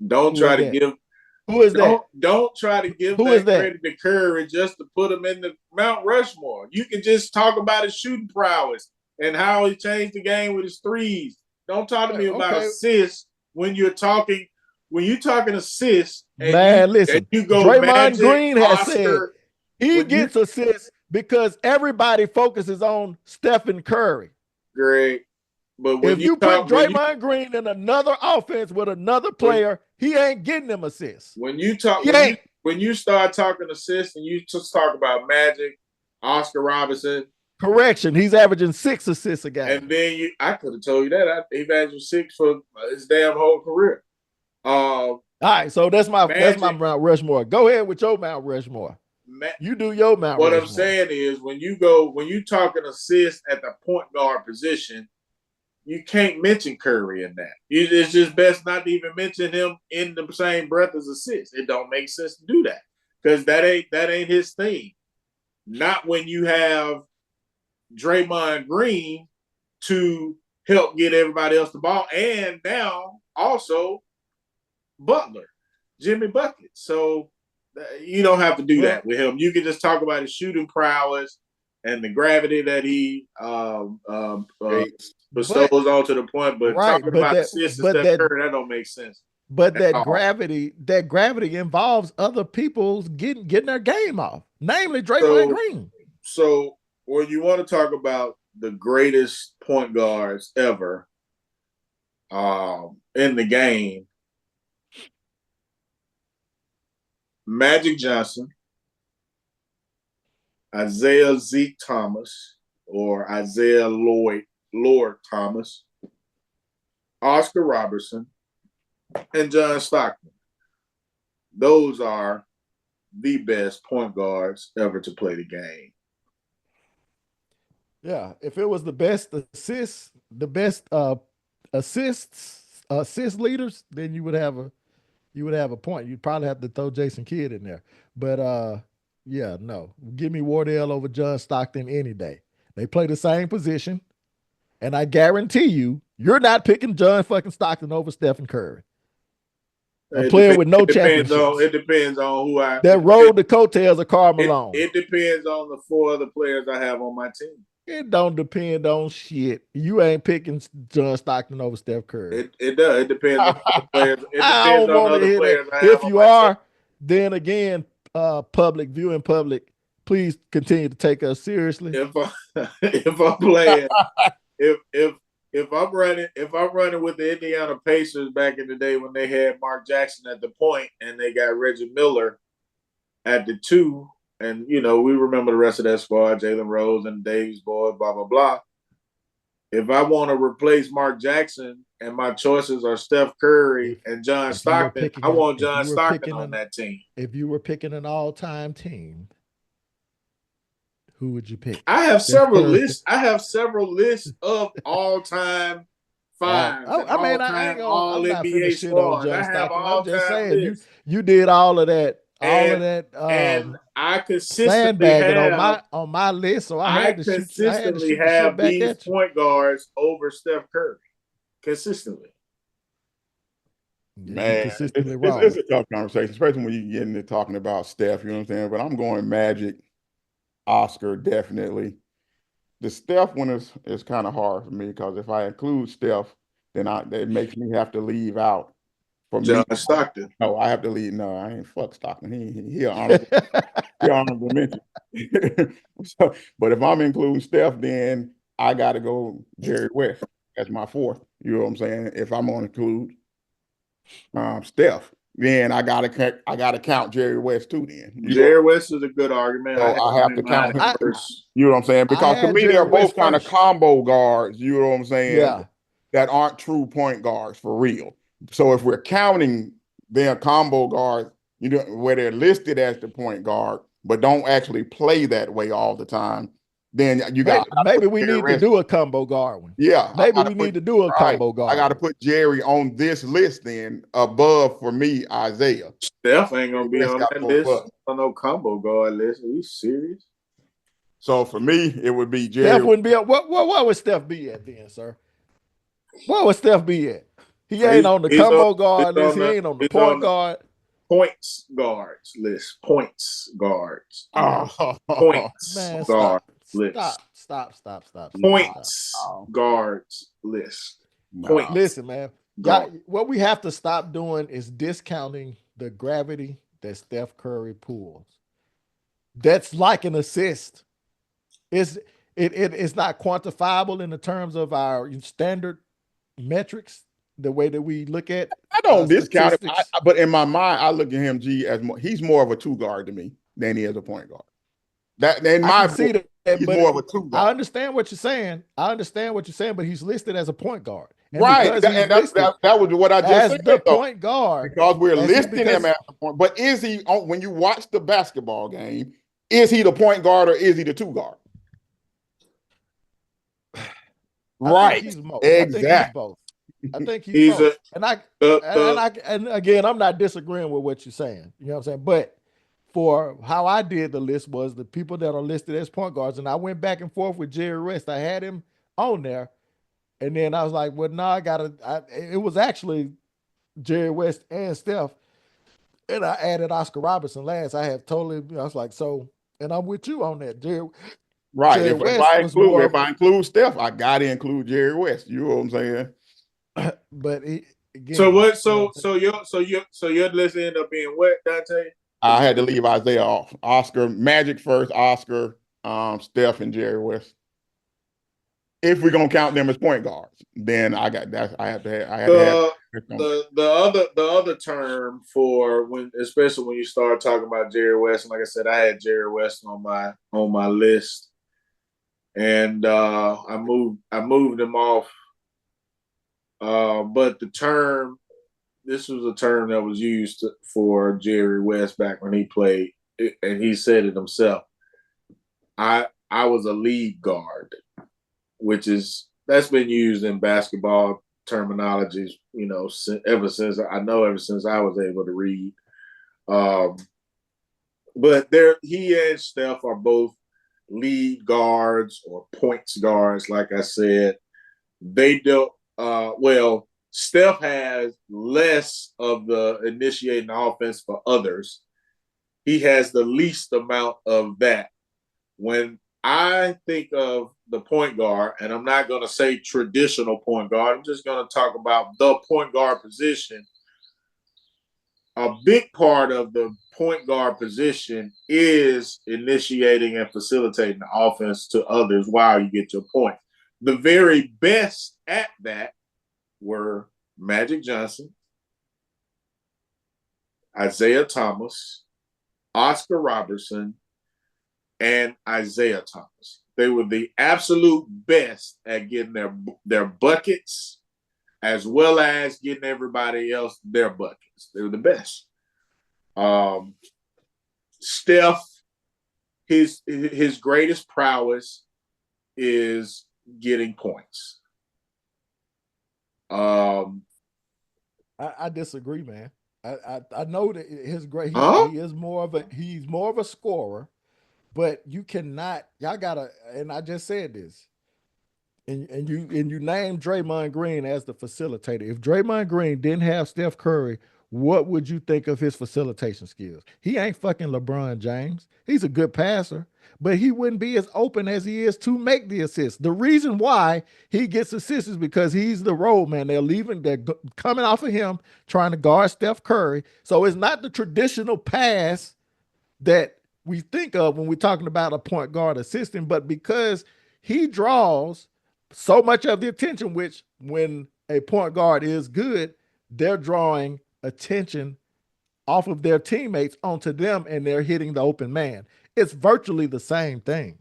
Speaker 3: Don't try to give
Speaker 2: Who is that?
Speaker 3: Don't try to give
Speaker 2: Who is
Speaker 3: that
Speaker 2: that?
Speaker 3: credit to Curry just to put him in the Mount Rushmore. You can just talk about his shooting prowess and how he changed the game with his threes. Don't talk to me about assists when you're talking assists and
Speaker 2: Man, listen,
Speaker 3: you go
Speaker 2: Draymond
Speaker 3: Magic,
Speaker 2: Green has
Speaker 3: Oscar.
Speaker 2: said he gets assists because everybody focuses on Stephen Curry.
Speaker 3: Great. But when
Speaker 2: if you put Draymond Green in another offense with another player, he ain't getting them assists.
Speaker 3: When you start talking assists and you just talk about Magic, Oscar Robertson.
Speaker 2: Correction, he's averaging 6 assists a game.
Speaker 3: And then I could have told you that. He averaged 6 for his damn whole career.
Speaker 2: All right, so that's my Mount Rushmore. Go ahead with your Mount Rushmore. You do your Mount Rushmore.
Speaker 3: What I'm saying is when you talking assists at the point guard position, you can't mention Curry in that. It's just best not to even mention him in the same breath as assists. It don't make sense to do that because that ain't his thing. Not when you have Draymond Green to help get everybody else the ball, and now also Butler, Jimmy Bucket. So you don't have to do that with him. You can just talk about his shooting prowess and the gravity that he bestows onto the point. But talking about assists and Steph Curry, that don't make sense.
Speaker 2: But that gravity involves other people's getting their game off, namely Draymond Green.
Speaker 3: So when you want to talk about the greatest point guards ever in the game, Magic Johnson, Isaiah Zeke Thomas, or Isaiah Lord Thomas, Oscar Robertson, and John Stockton. Those are the best point guards ever to play the game.
Speaker 2: Yeah, if it was the best assists, the best assist leaders, then you would have a point. You'd probably have to throw Jason Kidd in there. But yeah, no. Give me Wardell over John Stockton any day. They play the same position, and I guarantee you're not picking John fucking Stockton over Stephen Curry. A player with no championships.
Speaker 3: It depends on who
Speaker 2: that rode the coattails of Karl Malone.
Speaker 3: It depends on the 4 other players I have on my team.
Speaker 2: It don't depend on shit. You ain't picking John Stockton over Steph Curry.
Speaker 3: It does. It depends on the players. It depends on other players.
Speaker 2: If you are, then again, viewing public, please continue to take us seriously.
Speaker 3: If I'm playing, if I'm running with the Indiana Pacers back in the day when they had Mark Jackson at the point and they got Reggie Miller at the 2, and we remember the rest of that squad, Jalen Rose and Davis boys, blah blah blah. If I want to replace Mark Jackson and my choices are Steph Curry and John Stockton, I want John Stockton on that team.
Speaker 2: If you were picking an all-time team, who would you pick?
Speaker 3: I have several lists. Of all-time fives.
Speaker 2: I'm not finna shit on John Stockton. I'm just saying you did all of that.
Speaker 3: And I consistently have
Speaker 2: on my list, so
Speaker 3: I consistently have these point guards over Steph Curry. Consistently.
Speaker 1: Man, it's a tough conversation, especially when you get into talking about Steph, you know what I'm saying? But I'm going Magic, Oscar, definitely. The Steph one is kind of hard for me because if I include Steph, then it makes me have to leave out.
Speaker 3: From John Stockton.
Speaker 1: No, I have to leave. No, I ain't fuck Stockton. He honorable mention. But if I'm including Steph, then I got to go Jerry West as my 4th. You know what I'm saying? If I'm going to include Steph, then I gotta count Jerry West too. Then
Speaker 3: Jerry West is a good argument.
Speaker 1: So I have to count him first. You know what I'm saying? Because to me, they're both kind of combo guards. You know what I'm saying?
Speaker 2: Yeah.
Speaker 1: That aren't true point guards for real. So if we're counting their combo guards, where they're listed as the point guard, but don't actually play that way all the time, then you got
Speaker 2: maybe we need to do a combo guard one.
Speaker 1: Yeah,
Speaker 2: maybe we need to do a combo guard.
Speaker 1: I got to put Jerry on this list then above for me Isaiah.
Speaker 3: Steph ain't gonna be on that list on no combo guard list. Are you serious?
Speaker 1: So for me, it would be Jerry.
Speaker 2: Steph wouldn't be at what would Steph be at then, sir? What would Steph be at? He ain't on the combo guard list. He ain't on the point guard.
Speaker 3: points guards list. Points guards.
Speaker 1: Oh,
Speaker 3: Points
Speaker 2: Man,
Speaker 3: guard
Speaker 2: stop.
Speaker 3: list.
Speaker 2: Stop.
Speaker 3: Points
Speaker 1: no.
Speaker 3: guards list.
Speaker 1: No.
Speaker 3: Points.
Speaker 2: Listen, man.
Speaker 3: Guard.
Speaker 2: What we have to stop doing is discounting the gravity that Steph Curry pulls. That's like an assist. It's it's not quantifiable in the terms of our standard metrics, the way that we look at
Speaker 1: I don't discount it,
Speaker 2: statistics.
Speaker 1: but in my mind, I look at him, G, as he's more of a two guard to me than he is a point guard. That in
Speaker 2: I
Speaker 1: my
Speaker 2: can
Speaker 1: book,
Speaker 2: see that,
Speaker 1: he's
Speaker 2: but
Speaker 1: more of a two
Speaker 2: I
Speaker 1: guard.
Speaker 2: understand what you're saying. But he's listed as a point guard, and
Speaker 1: Right,
Speaker 2: because he's
Speaker 1: and
Speaker 2: listed
Speaker 1: that was what I just
Speaker 2: as
Speaker 1: said,
Speaker 2: the
Speaker 1: though,
Speaker 2: point guard,
Speaker 1: because we're
Speaker 2: as he
Speaker 1: listing him
Speaker 2: because
Speaker 1: as a point. But is he, when you watch the basketball game, is he the point guard or is he the two guard?
Speaker 2: I think
Speaker 1: Right,
Speaker 2: he's both. I think he's
Speaker 1: exactly.
Speaker 2: both. I think he's
Speaker 3: He's
Speaker 2: both.
Speaker 3: the
Speaker 2: And again, I'm not disagreeing with what you're saying. You know what I'm saying? But for how I did the list was the people that are listed as point guards, and I went back and forth with Jerry West. I had him on there, and then I was like, well, no, it was actually Jerry West and Steph, and I added Oscar Robertson last. I was like, so, and I'm with you on that.
Speaker 1: Right.
Speaker 2: Jerry West was more
Speaker 1: If
Speaker 2: of,
Speaker 1: I include Steph, I gotta include Jerry West. You know what I'm saying?
Speaker 2: but
Speaker 3: so
Speaker 2: again,
Speaker 3: what
Speaker 2: you know what
Speaker 3: so your list ended up being what, Dante?
Speaker 1: I had to leave Isaiah off. Oscar, Magic first, Oscar, Steph, and Jerry West. If we're gonna count them as point guards, then I got that. I had to have
Speaker 3: The the other term for when, especially when you start talking about Jerry West, and like I said, I had Jerry West on my list, and I moved him off. But this was a term that was used for Jerry West back when he played, and he said it himself. I was a lead guard, that's been used in basketball terminologies, ever since I was able to read. Um, but he and Steph are both lead guards or points guards. Like I said, they don't. Steph has less of the initiating offense for others. He has the least amount of that. When I think of the point guard, and I'm not going to say traditional point guard, I'm just going to talk about the point guard position. A big part of the point guard position is initiating and facilitating the offense to others while you get your point. The very best at that were Magic Johnson, Isaiah Thomas, Oscar Robertson, and Isaiah Thomas. They were the absolute best at getting their buckets as well as getting everybody else their buckets. They were the best. Steph, his greatest prowess is getting points.
Speaker 2: I disagree, man. I know that his great
Speaker 3: Huh?
Speaker 2: he's more of a scorer, but you cannot y'all gotta, and I just said this. And you named Draymond Green as the facilitator. If Draymond Green didn't have Steph Curry, what would you think of his facilitation skills? He ain't fucking LeBron James. He's a good passer, but he wouldn't be as open as he is to make the assists. The reason why he gets assists is because he's the role man. They're coming off of him trying to guard Steph Curry. So it's not the traditional pass that we think of when we're talking about a point guard assisting, but because he draws so much of the attention, which when a point guard is good, they're drawing attention off of their teammates onto them and they're hitting the open man. It's virtually the same thing,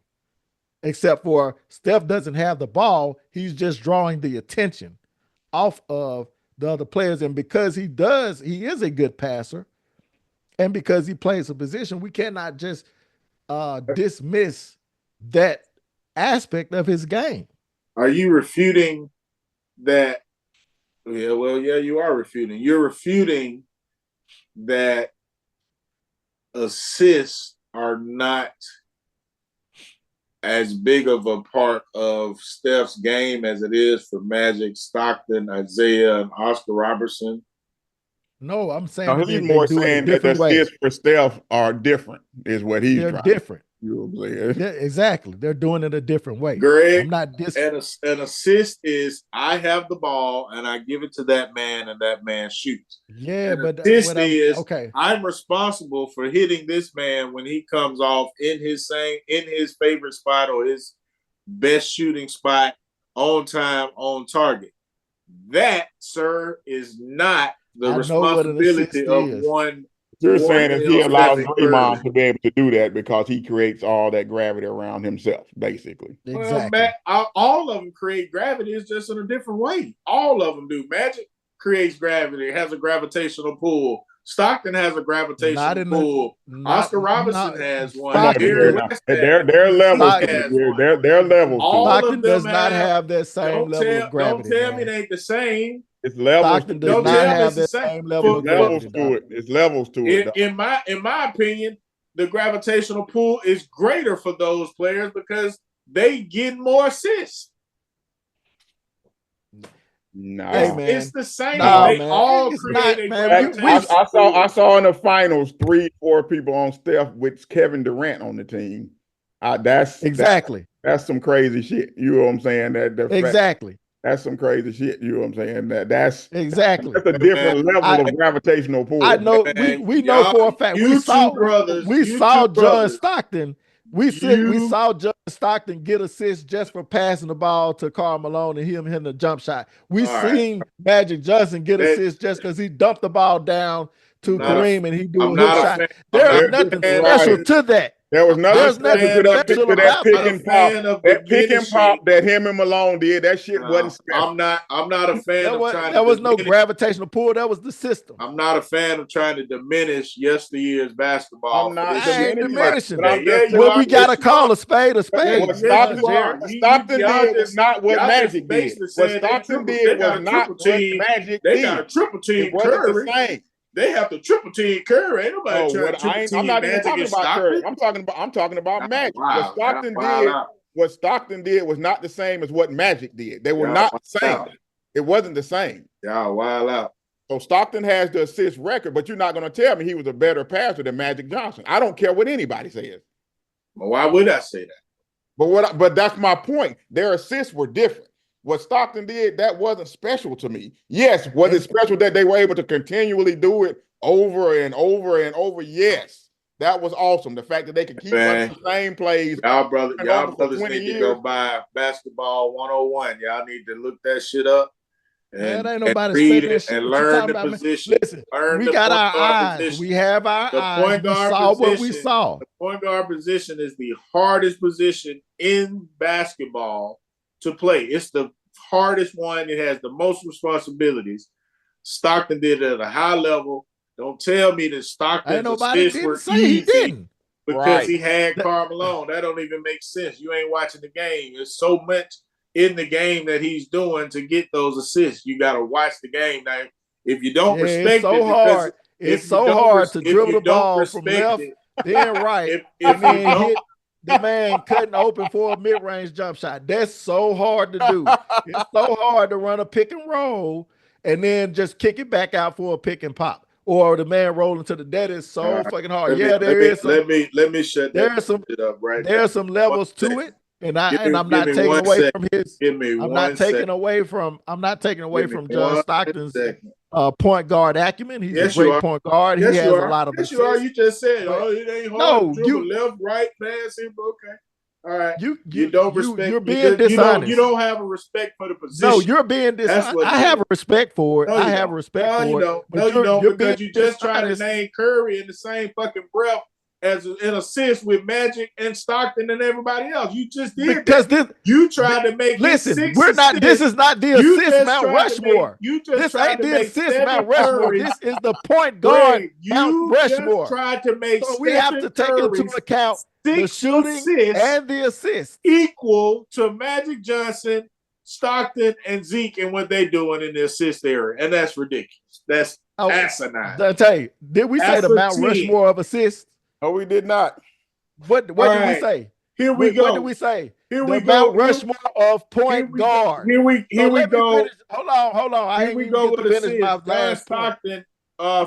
Speaker 2: except for Steph doesn't have the ball. He's just drawing the attention off of the other players. And because he is a good passer, and because he plays a position, we cannot just dismiss that aspect of his game.
Speaker 3: Are you refuting that? Yeah, well, yeah, you are refuting. You're refuting that assists are not as big of a part of Steph's game as it is for Magic, Stockton, Isaiah, and Oscar Robertson.
Speaker 2: No, I'm
Speaker 1: No,
Speaker 2: saying
Speaker 1: he's
Speaker 2: they
Speaker 1: more
Speaker 2: do it a
Speaker 1: saying that the
Speaker 2: different way.
Speaker 1: assists for Steph are different, is what he's
Speaker 2: They're
Speaker 1: trying to.
Speaker 2: different.
Speaker 1: You know what I'm saying?
Speaker 2: Exactly. They're doing it a different way.
Speaker 3: Greg,
Speaker 2: I'm not
Speaker 3: an assist is I have the ball and I give it to that man and that man shoots.
Speaker 2: Yeah,
Speaker 3: An
Speaker 2: but
Speaker 3: assist
Speaker 2: what I'm
Speaker 3: is
Speaker 2: okay.
Speaker 3: I'm responsible for hitting this man when he comes off in his favorite spot or his best shooting spot on time, on target. That, sir, is not the
Speaker 2: I know what an
Speaker 3: responsibility
Speaker 2: assist
Speaker 3: of
Speaker 2: is.
Speaker 3: one
Speaker 1: You're
Speaker 3: Warren
Speaker 1: saying that he
Speaker 3: Hill,
Speaker 1: allows
Speaker 3: Stephen
Speaker 1: Draymond
Speaker 3: Curry.
Speaker 1: to be able to do that because he creates all that gravity around himself, basically.
Speaker 3: Well,
Speaker 2: Exactly.
Speaker 3: all of them create gravity. It's just in a different way. All of them do. Magic creates gravity, has a gravitational pull. Stockton has a gravitational pull. Oscar Robinson has one.
Speaker 1: Come on,
Speaker 3: Jerry
Speaker 1: Jerry. Now,
Speaker 3: West
Speaker 1: there are levels to it.
Speaker 3: has one.
Speaker 1: There are levels to it.
Speaker 3: All of
Speaker 2: Stockton
Speaker 3: them
Speaker 2: does not
Speaker 3: have.
Speaker 2: have that same level of
Speaker 3: Don't
Speaker 2: gravity,
Speaker 3: tell me
Speaker 2: man.
Speaker 3: it ain't the same.
Speaker 1: It's levels
Speaker 2: Stockton
Speaker 1: to
Speaker 2: does
Speaker 1: it.
Speaker 3: Don't
Speaker 2: not
Speaker 3: tell me
Speaker 2: have
Speaker 3: it's the
Speaker 2: that
Speaker 3: same.
Speaker 2: same level of
Speaker 1: It's levels
Speaker 2: gravity,
Speaker 1: to
Speaker 2: Doc.
Speaker 1: it. It's levels to it.
Speaker 3: In my opinion, the gravitational pull is greater for those players because they get more assists.
Speaker 1: No.
Speaker 2: Hey, man.
Speaker 3: It's the same.
Speaker 2: No,
Speaker 3: They
Speaker 2: man.
Speaker 3: all
Speaker 2: It's
Speaker 3: create
Speaker 2: not,
Speaker 3: a
Speaker 2: man.
Speaker 3: gravitational pull.
Speaker 1: I saw in the finals 3-4 people on Steph with Kevin Durant on the team.
Speaker 2: Exactly.
Speaker 1: That's some crazy shit. You know what I'm saying?
Speaker 2: Exactly.
Speaker 1: That's some crazy shit. You know what I'm saying? That's
Speaker 2: Exactly.
Speaker 1: a different
Speaker 3: Man,
Speaker 1: level of gravitational pull.
Speaker 2: I know
Speaker 3: man,
Speaker 2: we know for a fact
Speaker 3: you two brothers,
Speaker 2: we saw John Stockton. We saw John Stockton get assists just for passing the ball to Karl Malone and him hitting a jump shot. We seen Magic Johnson get assists just because he dumped the ball down to Kareem and he do a hook shot. There's nothing special to that.
Speaker 1: There was
Speaker 2: There's
Speaker 1: nothing
Speaker 2: nothing
Speaker 1: special
Speaker 2: special
Speaker 1: to that
Speaker 2: about
Speaker 1: pick
Speaker 2: that.
Speaker 1: and pop. That pick and pop that him and Malone did, that shit wasn't special.
Speaker 3: I'm not a fan of trying to
Speaker 2: there was no gravitational pull. That was the system.
Speaker 3: I'm not a fan of trying to diminish yesteryear's baskuball.
Speaker 1: I'm not
Speaker 2: diminishing.
Speaker 3: Well,
Speaker 2: we gotta call a spade a spade.
Speaker 1: What Stockton did was not what Magic did. What Stockton did was not what Magic did.
Speaker 3: They got a triple team Curry.
Speaker 1: The same.
Speaker 3: They have to triple team Curry. Ain't nobody trying to triple team Magic and Stockton.
Speaker 1: I'm talking about Magic.
Speaker 3: Wow,
Speaker 1: What Stockton did was not the same as what Magic did. They were not the same. It wasn't the same.
Speaker 3: Y'all wild out.
Speaker 1: So Stockton has the assist record, but you're not going to tell me he was a better passer than Magic Johnson. I don't care what anybody says.
Speaker 3: Well, why would I say
Speaker 1: that? But that's my point. Their assists were different. What Stockton did, that wasn't special to me. Yes, was it special that they were able to continually do it over and over and over? Yes, that was awesome. The fact that they could keep running the same plays.
Speaker 3: Y'all brothers need to go buy Basketball 101. Y'all need to look that shit up. And
Speaker 2: ain't nobody
Speaker 3: read
Speaker 2: it
Speaker 3: and learn the position.
Speaker 2: Listen, we got our eyes. Position. We have our eyes. We saw what we saw.
Speaker 3: The point guard position is the hardest position in basketball to play. It's the hardest one. It has the most responsibilities. Stockton did it at a high level. Don't tell me that Stockton's assists were easy because he had Karl Malone. That don't even make sense. You ain't watching the game. There's so much in the game that he's doing to get those assists. You got to watch the game. Now, if you don't respect it,
Speaker 2: it's so hard to dribble the ball from left, then right, and then hit the man cutting open for a mid-range jump shot. That's so hard to do. It's so hard to run a pick and roll and then just kick it back out for a pick and pop. Or the man rolling to the dead is so fucking hard. Let
Speaker 3: me shut that up right.
Speaker 2: There's some levels to it. And I'm not taking away from his. I'm not taking away from John Stockton's point guard acumen. He's a great point guard. He has a lot of assists.
Speaker 3: You are. You just said, it ain't hard to dribble left, right, pass him. Okay. All right. You don't respect.
Speaker 2: You're being dishonest.
Speaker 3: You don't have a respect for the position.
Speaker 2: No, you're being dishonest. I have a respect for it. I have respect for it.
Speaker 3: No, you don't because you just trying to name Curry in the same fucking breath as an assist with Magic and Stockton and everybody else. You just did you tried to make
Speaker 2: we're not assists. This is not the assist Mount Rushmore. This ain't the assist Mount Rushmore. This is the point guard Mount Rushmore.
Speaker 3: Tried to make
Speaker 2: so we have to take into account the shooting and the assist
Speaker 3: equal to Magic Johnson, Stockton, and Zeke and what they doing in the assist area. And that's ridiculous. That's asinine.
Speaker 2: I tell you, did we say the Mount Rushmore of assists?
Speaker 1: No, we did not.
Speaker 2: What did we say?
Speaker 3: Here we go.
Speaker 2: What did we say?
Speaker 3: Here we
Speaker 2: go. Mount Rushmore of point guard.
Speaker 3: Here we go.
Speaker 2: Hold on.
Speaker 3: Here we go with assist. John Stockton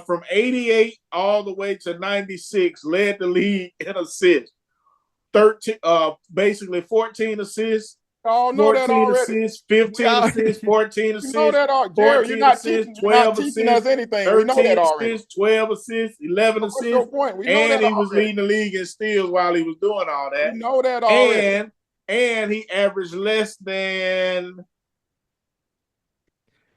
Speaker 3: from 88 all the way to 96, led the league in assists. 13, basically 14 assists,
Speaker 1: Oh, know that
Speaker 3: 14
Speaker 1: already.
Speaker 3: assists, 15 assists, 14
Speaker 1: You know
Speaker 3: assists,
Speaker 1: that already. Jerry,
Speaker 3: 14 assists,
Speaker 1: you're not
Speaker 3: 12
Speaker 1: teaching us
Speaker 3: assists,
Speaker 1: anything. We know that
Speaker 3: 13
Speaker 1: already.
Speaker 3: assists, 12 assists, 11
Speaker 1: So what's your
Speaker 3: assists,
Speaker 1: point? We know
Speaker 3: and
Speaker 1: that
Speaker 3: he was
Speaker 1: already.
Speaker 3: leading the league in steals while he was doing all
Speaker 1: We
Speaker 3: that.
Speaker 1: know that already.
Speaker 3: And he averaged less than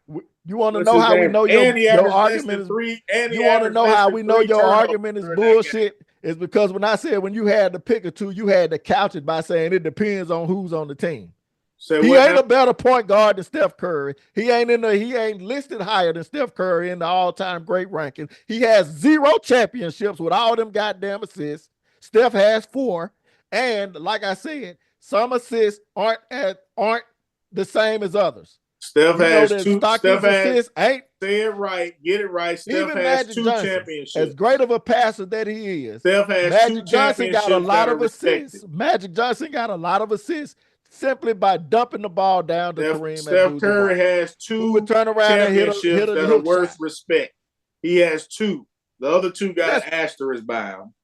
Speaker 2: You want to
Speaker 3: what's
Speaker 2: know
Speaker 3: his
Speaker 2: how we
Speaker 3: name?
Speaker 2: know
Speaker 3: And he
Speaker 2: your
Speaker 3: averaged less
Speaker 2: argument
Speaker 3: than
Speaker 2: is?
Speaker 3: three. And he
Speaker 2: You want to
Speaker 3: averaged
Speaker 2: know
Speaker 3: less
Speaker 2: how
Speaker 3: than
Speaker 2: we know
Speaker 3: three
Speaker 2: your
Speaker 3: turnovers
Speaker 2: argument is
Speaker 3: during that game.
Speaker 2: bullshit? Is because when I said when you had to pick a two, you had to couch it by saying it depends on who's on the team.
Speaker 3: So
Speaker 2: He
Speaker 3: what
Speaker 2: ain't
Speaker 3: now?
Speaker 2: a better point guard than Steph Curry. He ain't listed higher than Steph Curry in the all-time great ranking. He has 0 championships with all them goddamn assists. Steph has 4. And like I said, some assists aren't the same as others.
Speaker 3: Steph
Speaker 2: We know
Speaker 3: has
Speaker 2: that
Speaker 3: two. Steph
Speaker 2: Stockton's
Speaker 3: has.
Speaker 2: assists ain't.
Speaker 3: Say it right. Get it right. Steph
Speaker 2: Even
Speaker 3: has
Speaker 2: Magic
Speaker 3: 2
Speaker 2: Johnson, as
Speaker 3: championships.
Speaker 2: great of a passer that he is,
Speaker 3: Steph has 2
Speaker 2: Magic Johnson got a
Speaker 3: championships
Speaker 2: lot
Speaker 3: that are
Speaker 2: of
Speaker 3: respected.
Speaker 2: assists. Magic Johnson got a lot of assists simply by dumping the ball down to Kareem
Speaker 3: Steph Curry
Speaker 2: Abdul-Jabbar,
Speaker 3: has
Speaker 2: who would
Speaker 3: 2
Speaker 2: turn around and hit
Speaker 3: championships
Speaker 2: a
Speaker 3: that are
Speaker 2: hook
Speaker 3: worth
Speaker 2: shot.
Speaker 3: respect. He has 2. The other 2 got
Speaker 2: That's
Speaker 3: an asterisk by him.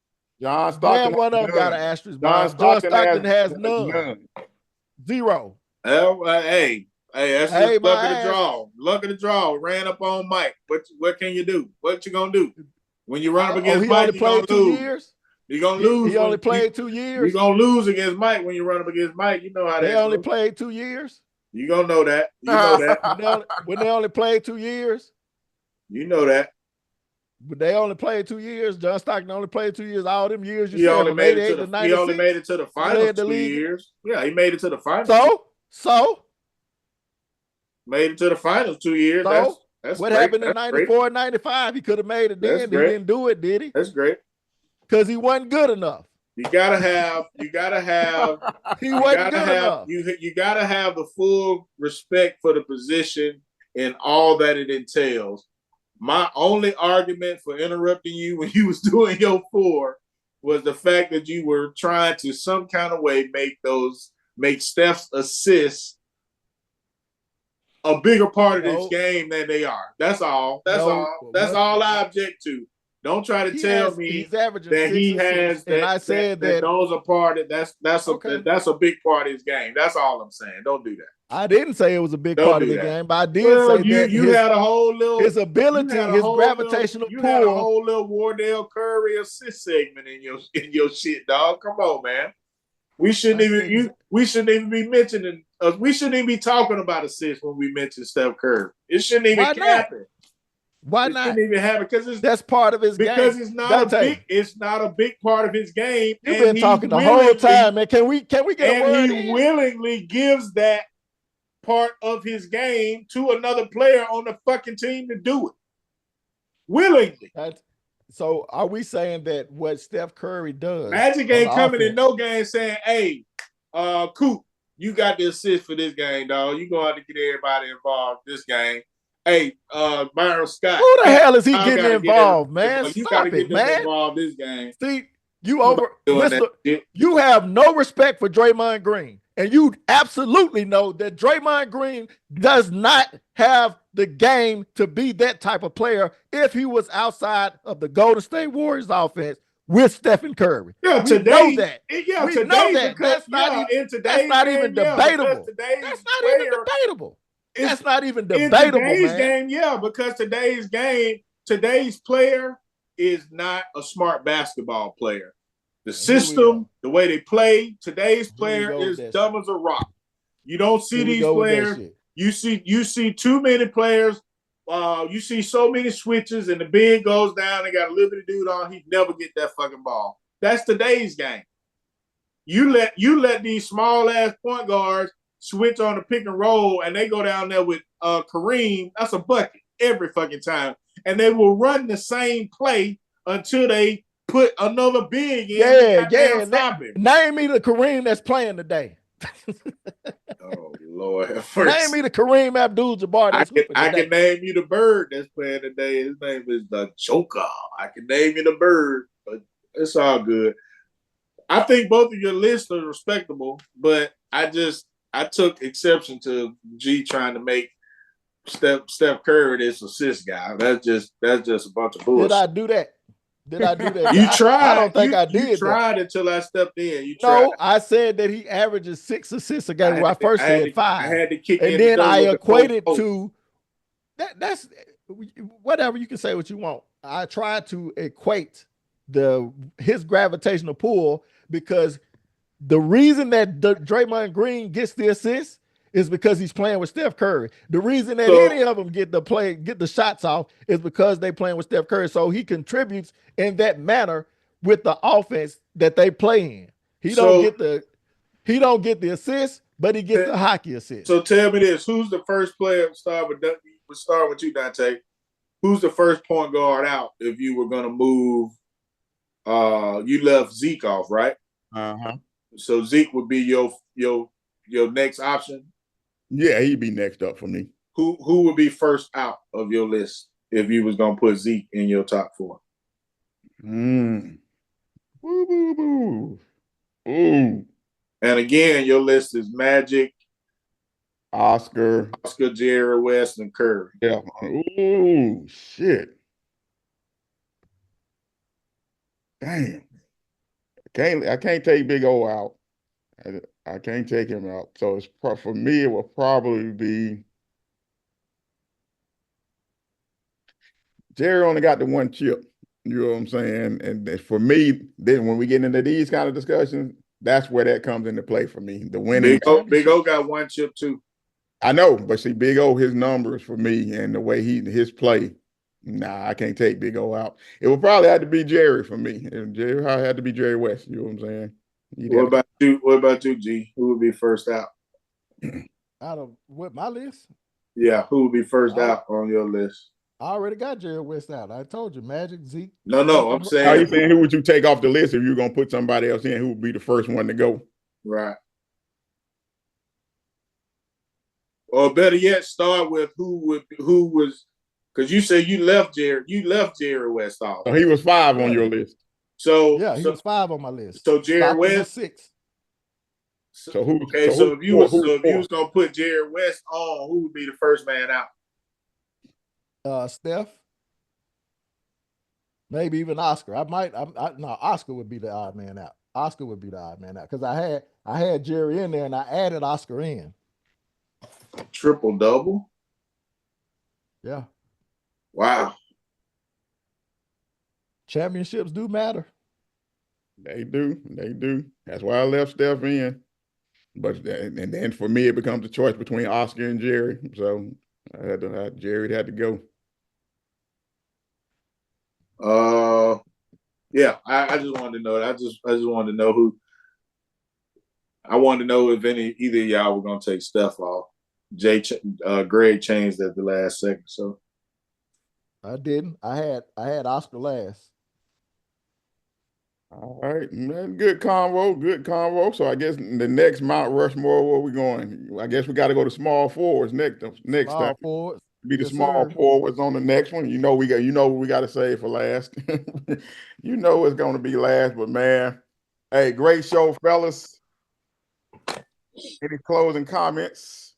Speaker 1: John
Speaker 2: man,
Speaker 1: Stockton
Speaker 2: one of
Speaker 1: has
Speaker 2: them got an
Speaker 1: none.
Speaker 2: asterisk by him. John Stockton has none. 0.
Speaker 3: Hey, that's
Speaker 2: Hey,
Speaker 3: just luck
Speaker 2: my
Speaker 3: of the
Speaker 2: ass.
Speaker 3: draw. Luck of the draw. Ran up on Mike. What can you do? What you gonna do? When you run up against
Speaker 2: He
Speaker 3: Mike,
Speaker 2: only
Speaker 3: you're gonna
Speaker 2: played 2
Speaker 3: lose.
Speaker 2: years.
Speaker 3: You're gonna lose.
Speaker 2: He only
Speaker 3: when
Speaker 2: played 2
Speaker 3: you're
Speaker 2: years.
Speaker 3: gonna lose against Mike when you run up against Mike. You know how
Speaker 2: They
Speaker 3: that
Speaker 2: only
Speaker 3: goes.
Speaker 2: played 2 years.
Speaker 3: You gonna know that. You know that.
Speaker 2: When they only played 2 years.
Speaker 3: You know that.
Speaker 2: But they only played 2 years. John Stockton only played 2 years. All them years you
Speaker 3: He
Speaker 2: said
Speaker 3: only
Speaker 2: from
Speaker 3: made it
Speaker 2: 88 to
Speaker 3: to the. He only
Speaker 2: 96.
Speaker 3: made it to the
Speaker 2: He
Speaker 3: finals
Speaker 2: led the
Speaker 3: 2
Speaker 2: league.
Speaker 3: years. Yeah, he made it to the finals.
Speaker 2: So
Speaker 3: Made it to the finals 2 years. That's
Speaker 2: what
Speaker 3: great.
Speaker 2: happened in
Speaker 3: That's great.
Speaker 2: 94 and 95? He could have made it
Speaker 3: That's
Speaker 2: then. He
Speaker 3: great.
Speaker 2: didn't do it, did he?
Speaker 3: That's great.
Speaker 2: Because he wasn't good enough.
Speaker 3: You gotta have.
Speaker 2: He wasn't good enough.
Speaker 3: You gotta have the full respect for the position and all that it entails. My only argument for interrupting you when you was doing your 4 was the fact that you were trying to some kind of way make Steph's assists a bigger part of this game than they are. That's all. That's all I object to. Don't try to tell me
Speaker 2: he's averaging
Speaker 3: that
Speaker 2: 6
Speaker 3: he has
Speaker 2: assists, and I said that
Speaker 3: those are part of that's a big part of his game. That's all I'm saying. Don't do that.
Speaker 2: I didn't say it was a big
Speaker 3: Don't
Speaker 2: part of
Speaker 3: do
Speaker 2: the
Speaker 3: that.
Speaker 2: game, but I did say that
Speaker 3: you had a whole little
Speaker 2: his ability, his gravitational
Speaker 3: you
Speaker 2: pull.
Speaker 3: had a whole little Wardell Curry assist segment in your shit, dog. Come on, man. We shouldn't even be mentioning. We shouldn't even be talking about assists when we mention Steph Curry. It shouldn't even happen.
Speaker 2: Why not?
Speaker 3: Shouldn't even happen because
Speaker 2: that's part of his game.
Speaker 3: Because it's not a big part of his game.
Speaker 2: You've been talking the whole time, man. Can we get a word in?
Speaker 3: And he willingly gives that part of his game to another player on the fucking team to do it. Willingly.
Speaker 2: So are we saying that what Steph Curry does?
Speaker 3: Magic ain't coming in no game saying, hey, Coop, you got the assist for this game, dog. You gonna have to get everybody involved this game. Hey, Byron Scott.
Speaker 2: Who the hell is he getting involved, man?
Speaker 3: You
Speaker 2: Stop
Speaker 3: gotta
Speaker 2: it,
Speaker 3: get them involved this game.
Speaker 2: See, you have no respect for Draymond Green. And you absolutely know that Draymond Green does not have the game to be that type of player if he was outside of the Golden State Warriors offense with Stephen Curry.
Speaker 3: Yeah,
Speaker 2: we know that.
Speaker 3: Yeah,
Speaker 2: we know that. That's not even debatable. That's not even debatable. That's not even debatable,
Speaker 3: in today's
Speaker 2: man.
Speaker 3: game, because today's player is not a smart basketball player. The system, the way they play, today's player is dumb as a rock. You don't see these players. You see too many players. You see so many switches, and the big goes down. They got a little bit of dude on. He never get that fucking ball. That's today's game. You let these small ass point guards switch on the pick and roll, and they go down there with Kareem. That's a bucket every fucking time, and they will run the same play until they put another big in.
Speaker 2: Name me the Kareem that's playing today.
Speaker 3: Oh Lord,
Speaker 2: name me the Kareem Abdul-Jabbar that's hooping today.
Speaker 3: I can name you the bird that's playing today. His name is the Joker. I can name you the bird, but it's all good. I think both of your lists are respectable, but I took exception to G trying to make Steph Curry, this assist guy. That's just a bunch of bullshit.
Speaker 2: Did I do that? Did I do that?
Speaker 3: You tried.
Speaker 2: I don't think I
Speaker 3: You
Speaker 2: did
Speaker 3: tried
Speaker 2: that.
Speaker 3: until I stepped in. You tried.
Speaker 2: No, I said that he averages 6 assists a game. Well, I first said 5.
Speaker 3: I had to kick
Speaker 2: And
Speaker 3: in the
Speaker 2: then
Speaker 3: door
Speaker 2: I
Speaker 3: with the
Speaker 2: equated
Speaker 3: coach.
Speaker 2: to that's whatever, you can say what you want. I tried to equate his gravitational pull, because the reason that Draymond Green gets the assist is because he's playing with Steph Curry. The reason that any of them get the shots off is because they playing with Steph Curry. So he contributes in that manner with the offense that they play in. He don't get the assist, but he gets the hockey assist.
Speaker 3: So tell me this: who's the first player? Start with you, Dante. Who's the first point guard out if you were going to move? You left Zeke off, right? So Zeke would be your next option.
Speaker 1: Yeah, he'd be next up for me.
Speaker 3: Who would be first out of your list if you was gonna put Zeke in your top 4?
Speaker 1: Boo, boo, boo. Ooh.
Speaker 3: And again, your list is Magic,
Speaker 1: Oscar,
Speaker 3: Jerry West, and Curry.
Speaker 1: Yeah. Ooh, shit. Damn. I can't take Big O out. I can't take him out. So it's for me, it will probably be Jerry only got the one chip. You know what I'm saying? And for me, then when we get into these kind of discussions, that's where that comes into play for me. The winning.
Speaker 3: Big O got one chip too.
Speaker 1: I know, but see, Big O, his numbers for me and the way his play, nah, I can't take Big O out. It would probably have to be Jerry for me. And Jerry had to be Jerry West. You know what I'm saying?
Speaker 3: What about you? What about you, G? Who would be first out?
Speaker 2: Out of what, my list?
Speaker 3: Yeah, who would be first out on your list?
Speaker 2: I already got Jerry West out. I told you, Magic, Zeke.
Speaker 3: No, I'm saying.
Speaker 1: Are you saying who would you take off the list if you're gonna put somebody else in? Who would be the first one to go?
Speaker 3: Right. Or better yet, start with who was, because you said you left Jerry West off.
Speaker 1: So he was 5 on your list.
Speaker 3: So
Speaker 2: yeah, he was 5 on my list.
Speaker 3: So Jerry West was
Speaker 2: 6.
Speaker 1: So who?
Speaker 3: Okay, so if you was gonna put Jerry West on, who would be the first man
Speaker 2: out? Steph. Maybe even Oscar. No, Oscar would be the odd man out. Oscar would be the odd man out, because I had Jerry in there and I added Oscar in.
Speaker 3: Triple double.
Speaker 2: Yeah.
Speaker 3: Wow.
Speaker 2: Championships do matter.
Speaker 1: They do. That's why I left Steph in. But and then for me, it becomes a choice between Oscar and Jerry. So Jerry had to go.
Speaker 3: Yeah, I just wanted to know. I just wanted to know who. I wanted to know if either of y'all were gonna take Steph off. Greg changed at the last second, so
Speaker 2: I didn't. I had Oscar last.
Speaker 1: All right, man, good convo. So I guess the next Mount Rushmore, where we going? I guess we got to go to small forwards next time.
Speaker 2: Forwards.
Speaker 1: Be the small forwards on the next one. You know what we got to save for last. You know it's going to be last, but man, hey, great show, fellas. Any closing comments?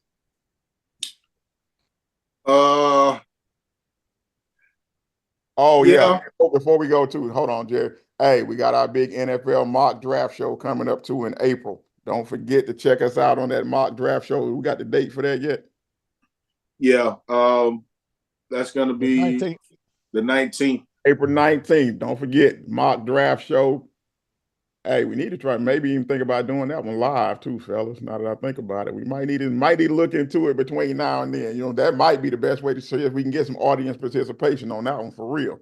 Speaker 1: Oh yeah. Before we go to, hold on, Jerry. Hey, we got our big NFL mock draft show coming up too in April. Don't forget to check us out on that mock draft show. We got the date for that yet?
Speaker 3: Yeah. That's going to be the 19th.
Speaker 1: April 19th. Don't forget, mock draft show. Hey, we need to try, maybe even think about doing that one live too, fellas. Now that I think about it, we might need to look into it between now and then. You know, that might be the best way to see if we can get some audience participation on that one for real.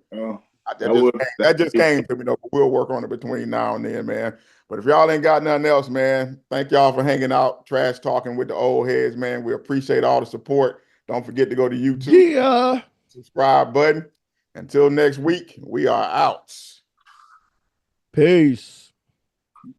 Speaker 1: That just came to me though. We'll work on it between now and then, man. But if y'all ain't got nothing else, man, thank y'all for hanging out, trash talking with the old heads, man. We appreciate all the support. Don't forget to go to YouTube.
Speaker 2: Yeah.
Speaker 1: Subscribe button. Until next week, we are out.
Speaker 2: Peace.